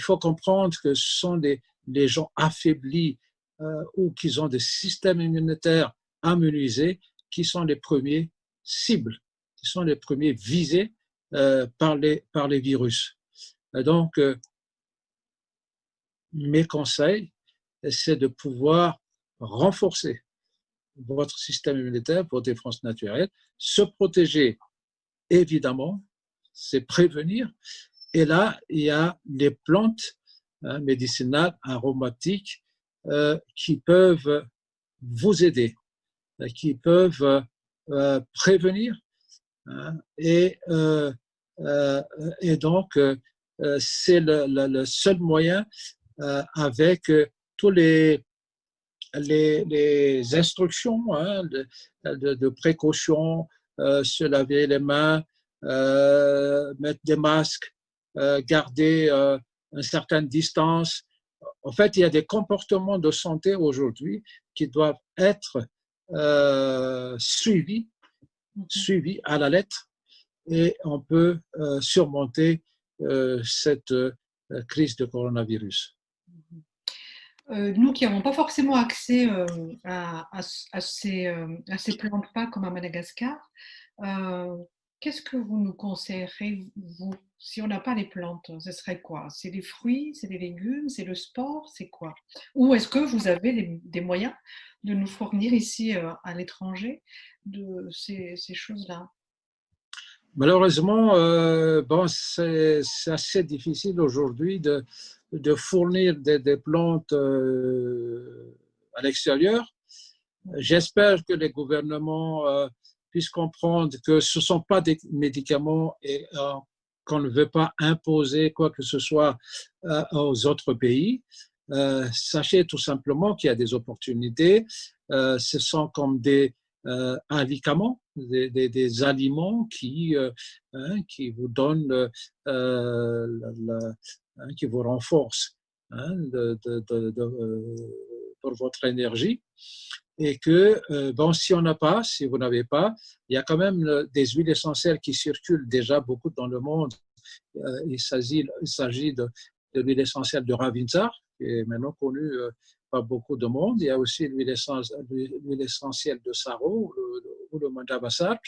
faut comprendre que ce sont des gens affaiblis ou qui ont des systèmes immunitaires immunisés qui sont les premiers cibles, qui sont les premiers visés par les virus. Donc, mes conseils, c'est de pouvoir renforcer votre système immunitaire, votre défense naturelle, se protéger, évidemment, c'est prévenir. Et là, il y a les plantes médicinales, aromatiques, qui peuvent vous aider, qui peuvent prévenir. Et donc, c'est le seul moyen avec tous les instructions de précaution, se laver les mains, mettre des masques, garder une certaine distance. En fait, il y a des comportements de santé aujourd'hui qui doivent être suivis à la lettre, et on peut surmonter cette crise de coronavirus. Nous qui n'avons pas forcément accès à ces plantes-pas comme à Madagascar, qu'est-ce que vous nous conseillerez, vous, si on n'a pas les plantes? Ce serait quoi? C'est les fruits, c'est les légumes, c'est le sport, c'est quoi? Ou est-ce que vous avez des moyens de nous fournir ici à l'étranger de ces choses-là? Malheureusement, c'est assez difficile aujourd'hui de fournir des plantes à l'extérieur. J'espère que les gouvernements puissent comprendre que ce ne sont pas des médicaments et qu'on ne veut pas imposer quoi que ce soit aux autres pays. Sachez tout simplement qu'il y a des opportunités. Ce sont comme des aliments, des aliments qui vous donnent, qui vous renforcent pour votre énergie. Et que, si vous n'avez pas, il y a quand même des huiles essentielles qui circulent déjà beaucoup dans le monde. Il s'agit de l'huile essentielle de Ravintsar, qui est maintenant connue par beaucoup de monde. Il y a aussi l'huile essentielle de Saro ou le Mandavasat,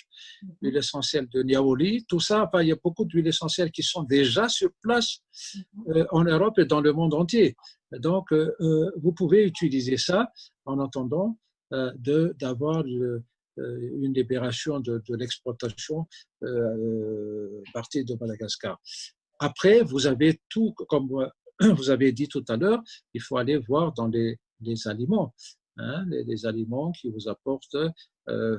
l'huile essentielle de Niaoli. Tout ça, il y a beaucoup d'huiles essentielles qui sont déjà sur place en Europe et dans le monde entier. Donc, vous pouvez utiliser ça en attendant d'avoir une libération de l'exploitation partie de Madagascar. Après, vous avez tout, comme vous avez dit tout à l'heure, il faut aller voir dans les aliments, les aliments qui vous apportent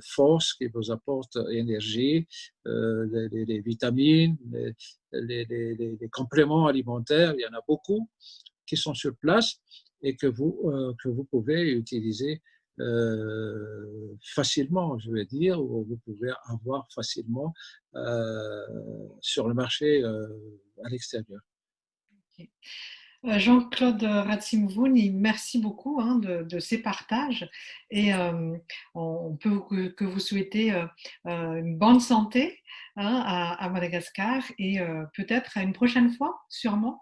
force, qui vous apportent énergie, les vitamines, les compléments alimentaires, il y en a beaucoup qui sont sur place et que vous pouvez utiliser facilement, je veux dire, ou vous pouvez avoir facilement sur le marché à l'extérieur. Jean-Claude Ratsimvouni, merci beaucoup de ces partages et on peut que vous souhaiter une bonne santé à Madagascar et peut-être à une prochaine fois, sûrement,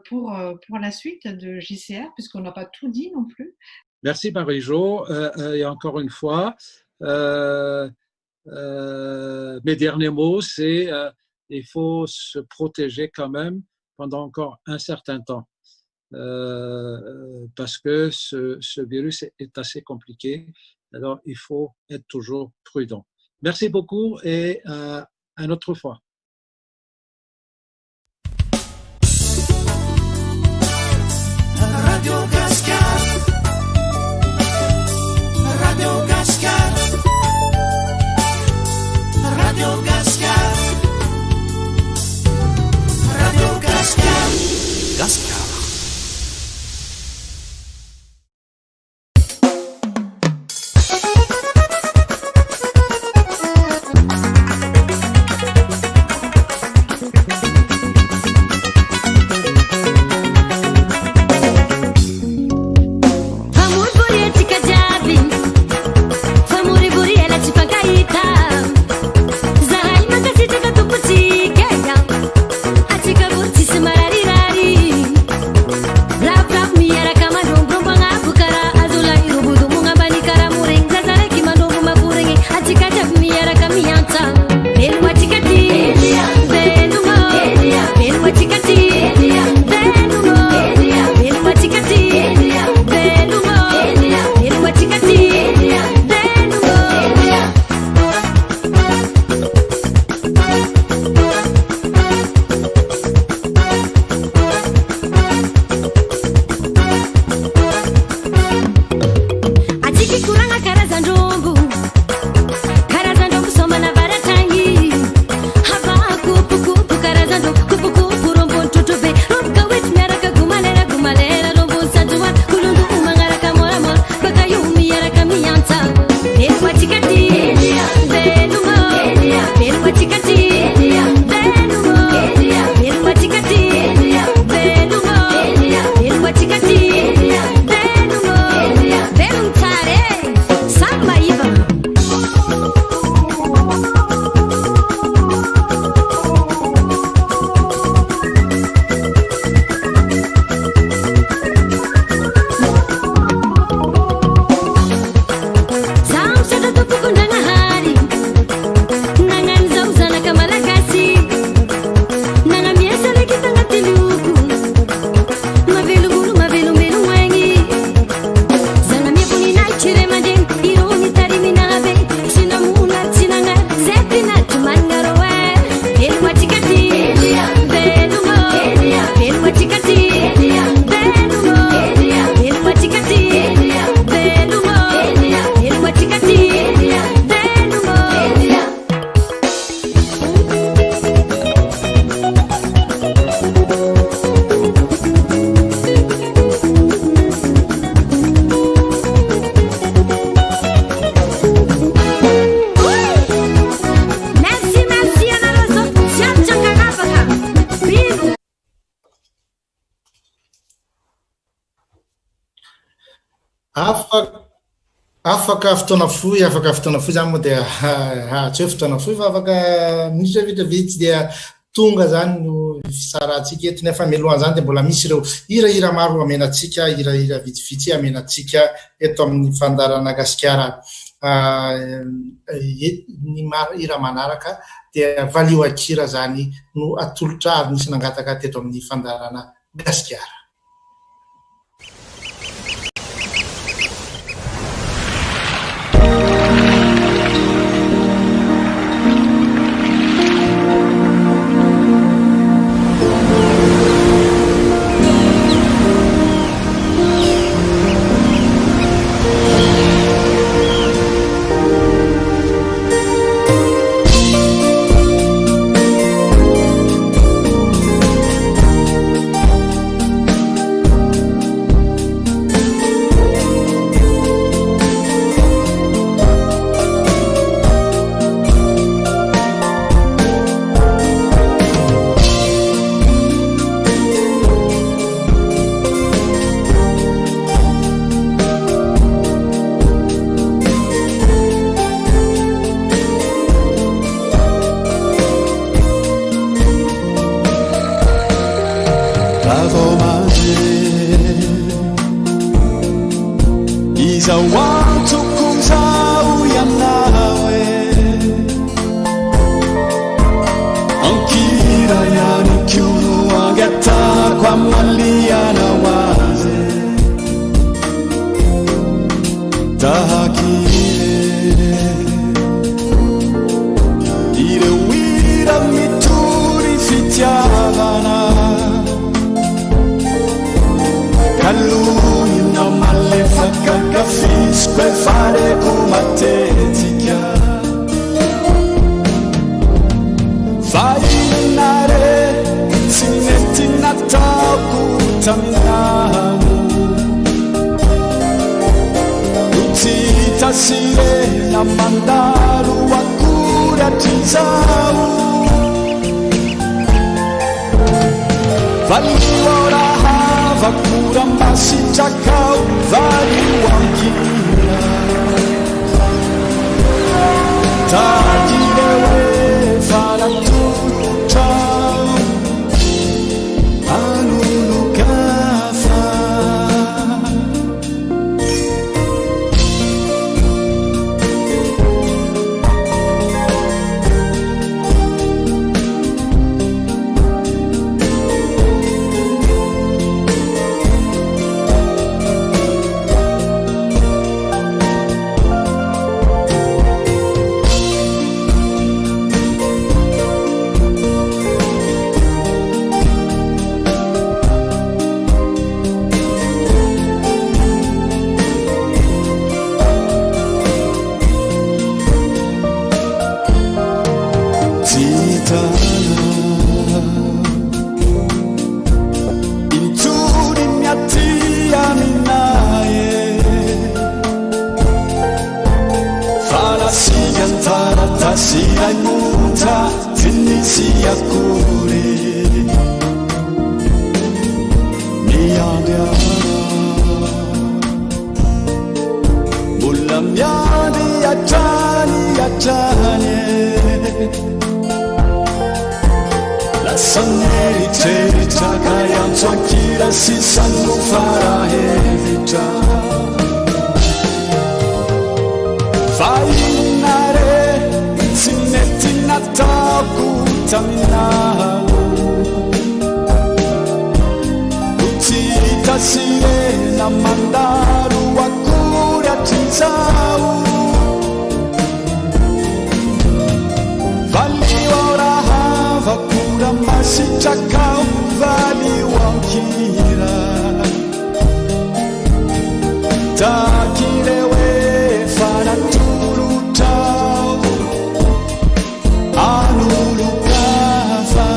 pour la suite de JCR, puisqu'on n'a pas tout dit non plus. Merci Marie-Jo. Et encore une fois, mes derniers mots, c'est il faut se protéger quand même pendant encore un certain temps. Parce que ce virus est assez compliqué. Alors, il faut être toujours prudent. Merci beaucoup et à une autre fois. Radio Gascar, Radio Gascar, Radio Gascar, Radio Gascar, Gascar. Afaka fotoana fohy zany moa dia tsy hoe fotoana fohy fa afaka misy vitsy dia tonga zany no fisarantsika eto nefa mialohan zany dia mbola misy ireo hirahira maro amenatsika hirahira vitsivitsy amenatsika eto amin'ny fandarana Gasikara. Ny hira manaraka dia Valio Akira zany no atolotra ary nisy nangataka teto amin'ny fandarana Gasikara. antoko zao ianao e ankira ihany koa no angatako amalianao azy tahakire ireo ira mitory fitiavana kalonina malefaka kafisiko e fareko matetika fa inare tsy mety nataoko taminao utsitasirena mandalo akory atrizao valio vakura masitrakao valio ankina takirewe faratolotrao alolokafa Sirai muta finisia kure miadia mulla miadi atani la sanneri ceri cakayan sonkira si sanno fara evita fainare sinetti nataku taminao ucita sirena mandaru akuri atrizao valio rahava kura masitrakao valio ankira takirewe fanatulutao alulukafa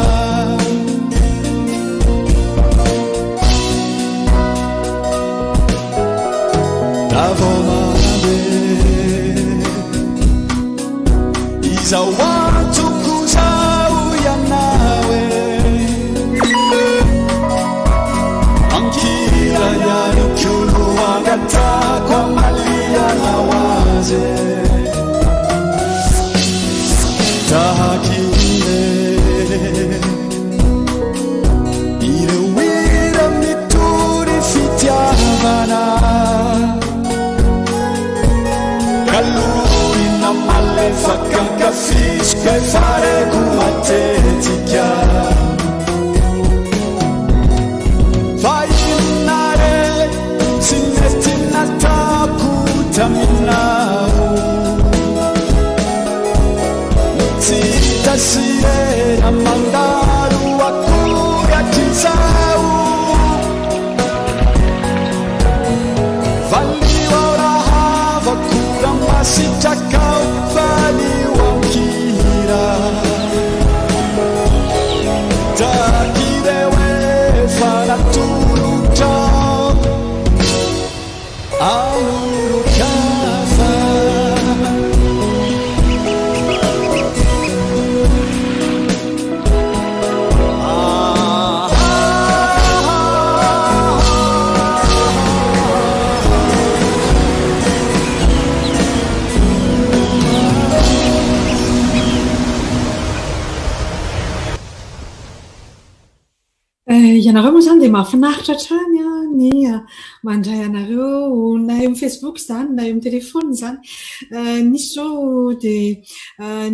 davomade izawatokuzau yanawe ankira yani kyulu agatakwa malia nawaze tahakire irewira mituri fitiavana kalurina malefaka kafisiko e fareko matetika fainare tsy mety natako taminao tasirena mandaru akory atrizao valio rahava kura masitrakao valio ankira takirewe faratolotrao alolokafa Ianareo moa zany dia mahafinaritra hatrany ny mandray anareo na eo amin'ny Facebook zany na eo amin'ny telefony zany nisy zao de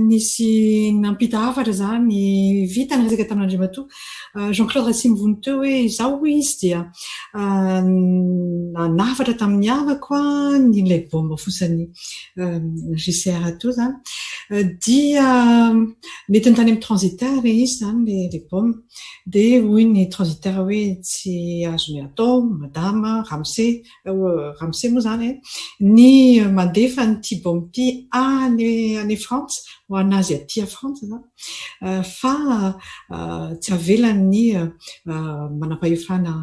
nisy nampita hafatra zany vita naresaka tamin'Andriamatoa Jean-Claude Rasimivony teo hoe zao izy dia nanafatra tamin'ny havako nilay bomba fosany JCR to zany dia nety tany amin'ny transitaire izy zany le bomba de hoy ny transitaire hoe tsy azony atao madame Ramsey moa zany ny mandefa nyty bomba ty any France ho anazy aty a France zany fa tsy avelany manam-pahefana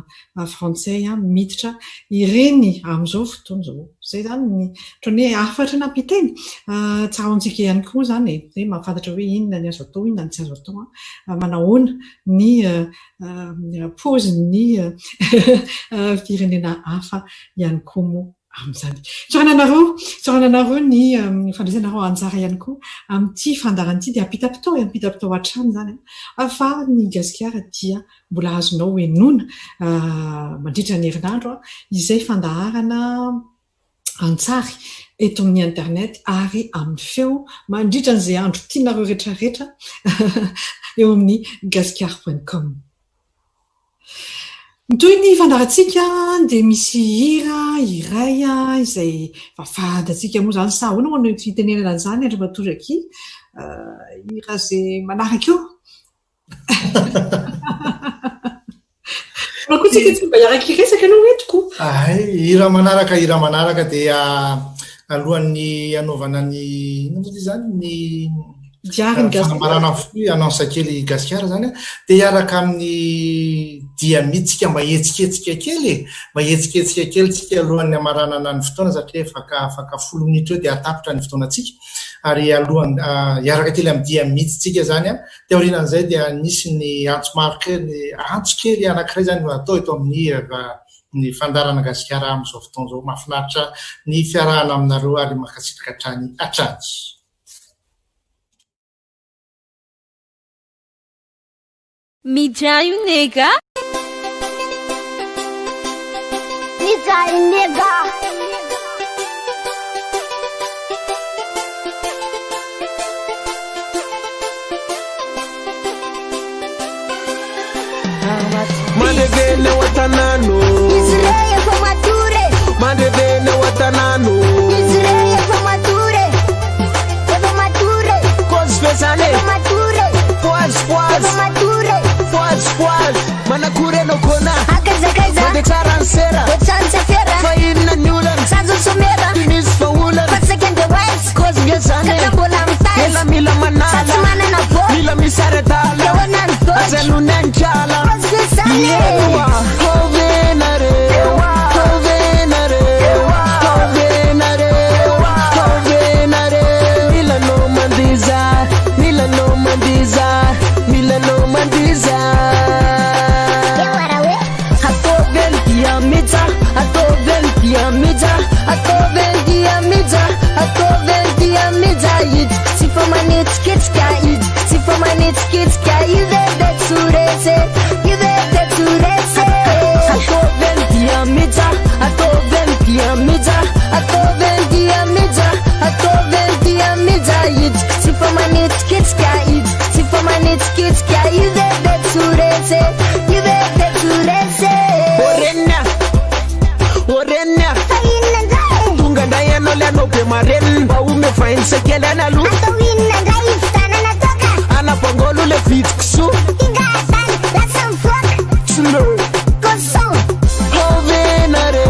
français miditra ireny amin'izao fotoana zao zay zany ohatrany hoe afatra nampiteny tsara antsika ihany koa zany hoe mahafantatra hoe inona ny azo atao inona ny tsy azo atao manahoana ny paoziny firenena hafa ihany koa moa amin'izany tsorananareo ny fandraisanareo anjara ihany koa amin'ity fandaran'ity dia ampitapitao hatrany zany fa ny gasikara dia mbola azonao enona mandritra ny herinandro izay fandaharana antsary eto amin'ny internet ary amin'ny feo mandritra an'izay andro tianareo rehetrarehetra eo amin'ny gasikara.com. Toy ny fandarantsika dia misy hira iray izay fafantatsika moa zany sa ahoana no fitenenana an'izany Andriamatoa Jackie hira zay manaraka eo makotsika tsy mba iaraky resaka aloha etiko hira manaraka dia alohan'ny anaovana ny zany ny fanambarana annonce kely gasikara zany dia hiaraka amin'ny dia mitsika mba hetsiketsika kely tsika alohan'ny amaranana ny fotoana satria afaka 10 minitra eo dia atapitra ny fotoanatsika ary alohan'ny hiaraka kely amin'ny dia mitsitsika zany dia aorianan'izay dia nisy ny antso kely anankiray zany atao eto amin'ny ny fandarana gasikara amin'izao fotoana zao mahafinaritra ny fiarahana aminareo ary makasitraka hatrany. Mijay nega Mandevene watanano Israel formature Mandevene watanano Israel formature Cos pesane formature Poas Manakure no kona Akaza Mande taransera Fa inna nyulan Sazo somera Finis fa ulan Second the west Cos pesane Katambola mtai Mila manala Satsumana na po Mila misaretala Yawanan doj Azanu nanchala Cos pesane Yewa Kovenare Milano mandiza Yawarawe Atovel diamiza Yid Sifomanit kitska Yid Sifomanit kitska Yivede turese Atovel diamiza Yid Sifomanit kitska Yid Sifomanit kitska Yivede turese Orena Tunga ndaya no lano pe maren Ba ume fain sekele na lu Atawina ndai ftana na toka Ana pangolu le fit ksu Inga atan That's some fuck Slow Koson Kovenare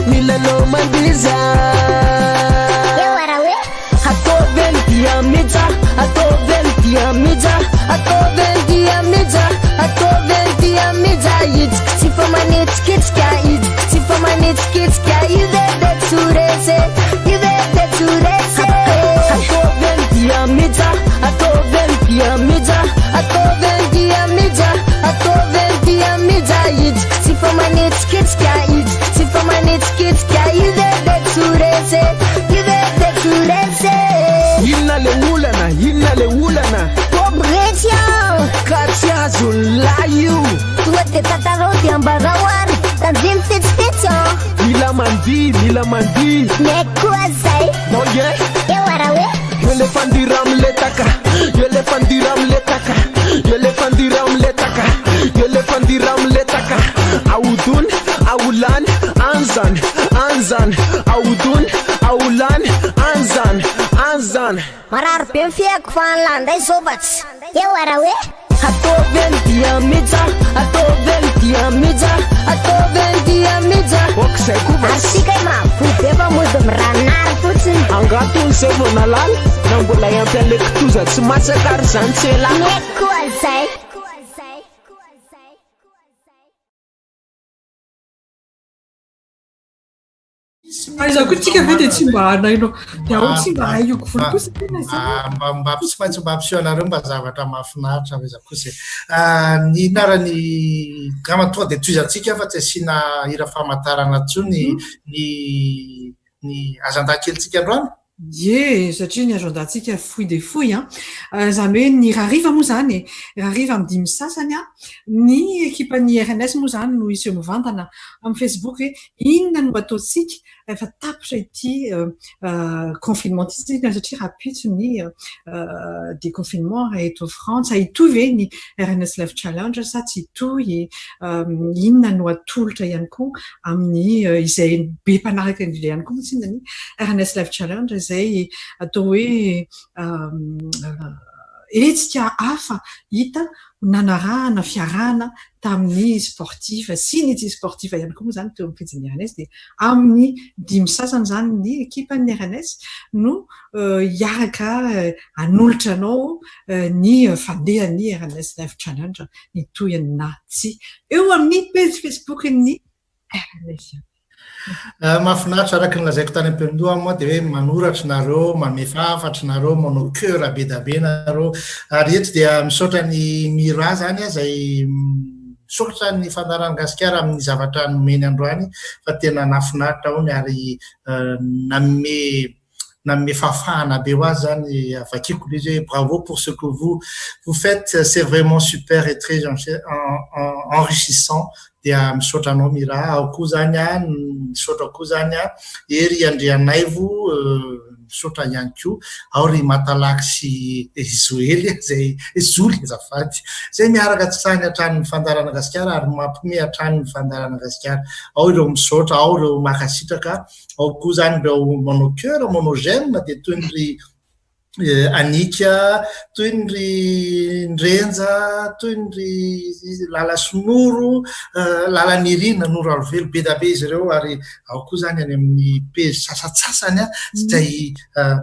Milano mandiza Yawarawe Atovel diamiza Yid Sifomanit kitska Yid Sifomanit kitska Yivede turese Atovel diamiza Yid Sifomanit kitska Yid Sifomanit kitska Yivede turese Yinale mandy mila mandy Nekoa zay no ye eo ara hoe yo le fandira amletaka yo le fandira amletaka yo le fandira amletaka yo le fandira amletaka audun aulan anzan anzan audun aulan anzan anzan mararo be mifiako fa anlandray zovatsy eo ara hoe Atoven dia mija atoven dia mija atoven dia mija okzay koa arsika mahavoby efa mody miranary fotsiny angatony zay vao nalala na mbola iampy an'le kitoza tsy matsakary zany tsela nekoa zay Aiza koa tsika ve dia tsy mba hanainao dia ao tsy mba haiogo volo kosa tena mba tsy maintsy mba ampiseho anareo mba zavatra mahafinaritra aiza kosa ny narany gama tonga dia toizantsika fa tsy asiana hira famantarana ntsony ny azan-dakelitsika androany Ye, satria ny agendantsika fohy de fohy zany hoe ny rariva moa zany rariva amin'ny dimy sasany ny ekipan'ny RNS moa zany no iseho mivantana amin'ny Facebook hoe inona no ataontsika efa tapitra ity confinement ity satria rapitso ny déconfinement raha eto France hitovy ve ny RNS Life Challenge sa tsy hitohy inona no atolotra ihany koa amin'ny izay be mpanaraka an'ilay ihany koa moa ny RNS Life Challenge izay atao hoe hetsika hafa hita nanarahana fiarahana tamin'ny sportif sy ny tsy sportif ihany koa moa zany teo amin'ny fijin'ny RNS dia amin'ny dimy sasany zany ny ekipan'ny RNS no hiaraka hanolotra anao ny fandehan'ny RNS Life Challenge ny tohiny na tsy eo amin'ny page Facebook ny RNS. Mahafinaritra araka ny lazaiko tany am-piandoha moa dia hoe manoratra nareo mamefafatra nareo manao cœur be da be nareo ary eto dia misaotra ny mira zany izay misaotra ny fandaran'ny gasikara amin'ny zavatra nomeny androany fa tena nafinaritra hony ary nanome fafahana be ho azy zany avakiko le hoe bravo pour ce que vous faites, c'est vraiment super et très enrichissant. Dia misaotra anao mira ao koa zany misaotra koa zany ery Andrianaivo misaotra ihany koa ao ry Matalaky sy Zoely zay Zoly zafady zay miaraka tsany hatrany fandarana gasikara ary mampime hatrany fandarana gasikara ao ireo misaotra ao ireo makasitraka ao koa zany ireo manao cœur manao j'aime dia toy ny Anika, toy ny ry Ndrenja, toy ny ry Lala Sonoro, Lala Nirina, Noro Alvelo, be da be izy ireo ary ao koa zany any amin'ny page sasatsasany izay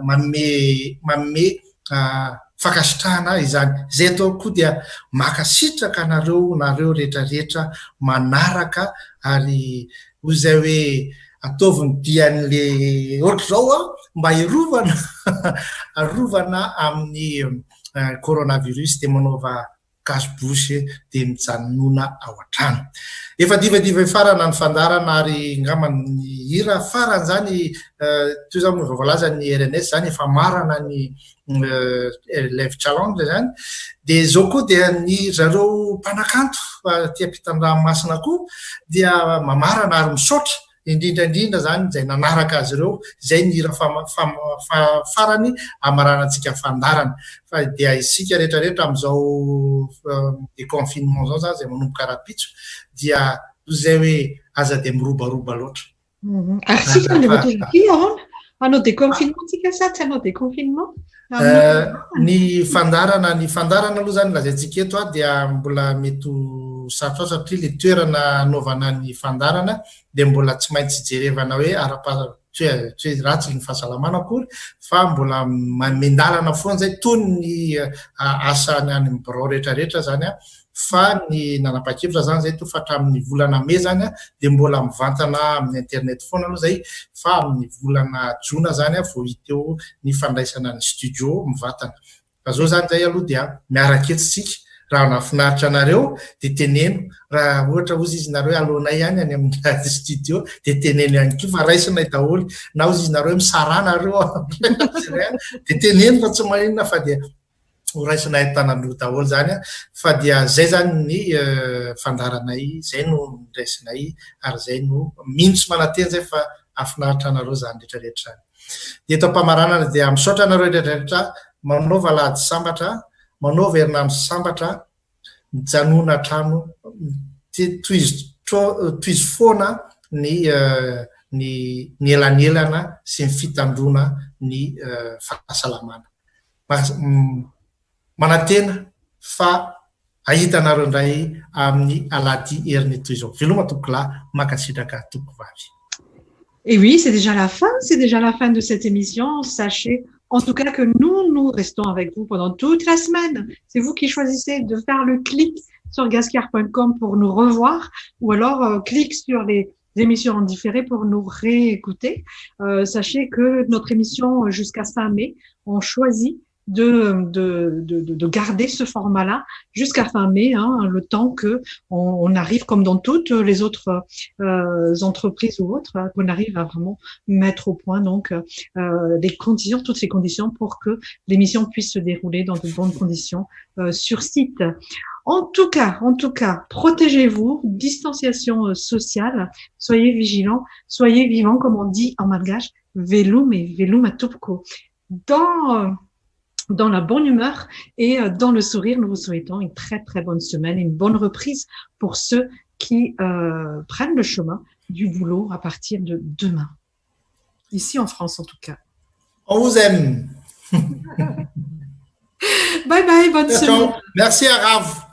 manome fakasitrahana izany. Izay atao koa dia makasitraka nareo rehetrarehetra manaraka ary hoy izay hoe ataovy dian'le ohatr'izao mba arovana amin'ny coronavirus dia manaova gasy-bosy dia mijanona ao an-trano. Efa divadiva farana ny fandarana ary ngamba ny hira farany zany toy izao voalaza ny RNS zany efa marana ny Life Challenge zany dia zao koa dia ny zareo mpanakanto tia ampitan-dranomasina koa dia mamarana ary misaotra indrindra zany izay nanaraka azy ireo izay ny hira farany amaranantsika fandarana fa dia isika rehetrarehetra amin'izao déconfinement zao zany izay manomboka rapitso dia izay hoe aza dia mirobaroba loatra. Ary sika anao déconfinement tsika sa tsy anao déconfinement? Ny fandarana aloha zany lazaintsika eto dia mbola mety sarotra satria le toerana anaovana ny fandarana dia mbola tsy maintsy jerevana hoe tsy ratsy ny fahasalamana akory fa mbola mendalana foana zay toy ny asany any amin'ny birao rehetrarehetra zany fa ny nanapa-kevitra zany zay to fa hatramin'ny volana Mai zany dia mbola mivantana amin'ny internet foana aloha zay fa amin'ny volana Jona zany vao hiteo ny fandraisana ny studio mivantana. Fa zao zany zay aloha dia miaraka etsitsika raha nafinaritra anareo dia teneno raha ohatra ozy izy nareo alonay ihany any amin'ny studio dia teneno ihany koa fa raisinay daholo na ozy izy nareo misaranareo dia teneno fa tsy maninona fa dia horaisinay tanan'olo daholo zany fa dia zay zany ny fandaranay zay no niraisinay ary zay no mino tsy mananteny zay fa afinaritra anareo zany rehetrarehetra dia eto am-pamaranana dia misaotra anareo rehetrarehetra manaova lahady sambatra manaova herinandro sambatra mijanona trano toizy foana ny elanelana sy ny fitandrona ny fahasalamana manantena fa ahitanareo indray amin'ny alady heriny toy izao veloma tompokolahy makasitraka tompovavy. Et oui, c'est déjà la fin. C'est déjà la fin de cette émission. Sachez en tout cas que nous restons avec vous pendant toute la semaine. C'est vous qui choisissez de faire le clic sur gascar.com pour nous revoir ou alors clic sur les émissions en différé pour nous réécouter. Sachez que notre émission jusqu'à fin mai, on choisit de garder ce format-là jusqu'à fin mai, le temps que on arrive, comme dans toutes les autres entreprises ou autres, qu'on arrive à vraiment mettre au point donc toutes ces conditions pour que l'émission puisse se dérouler dans de bonnes conditions sur site. En tout cas, protégez-vous, distanciation sociale, soyez vigilants, soyez vivants, comme on dit en malgache, velum et velum à tupko. Dans la bonne humeur et dans le sourire, nous vous souhaitons une très très bonne semaine et une bonne reprise pour ceux qui prennent le chemin du boulot à partir de demain. Ici en France en tout cas. On vous aime. Bye bye, bonne semaine. Merci à Rav.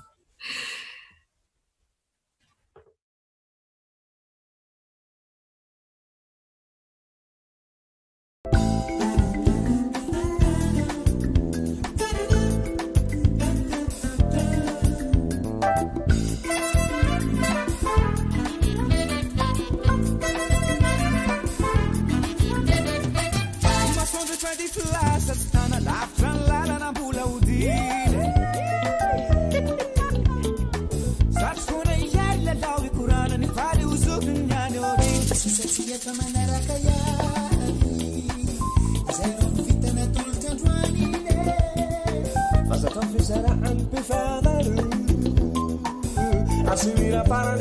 Asumir a para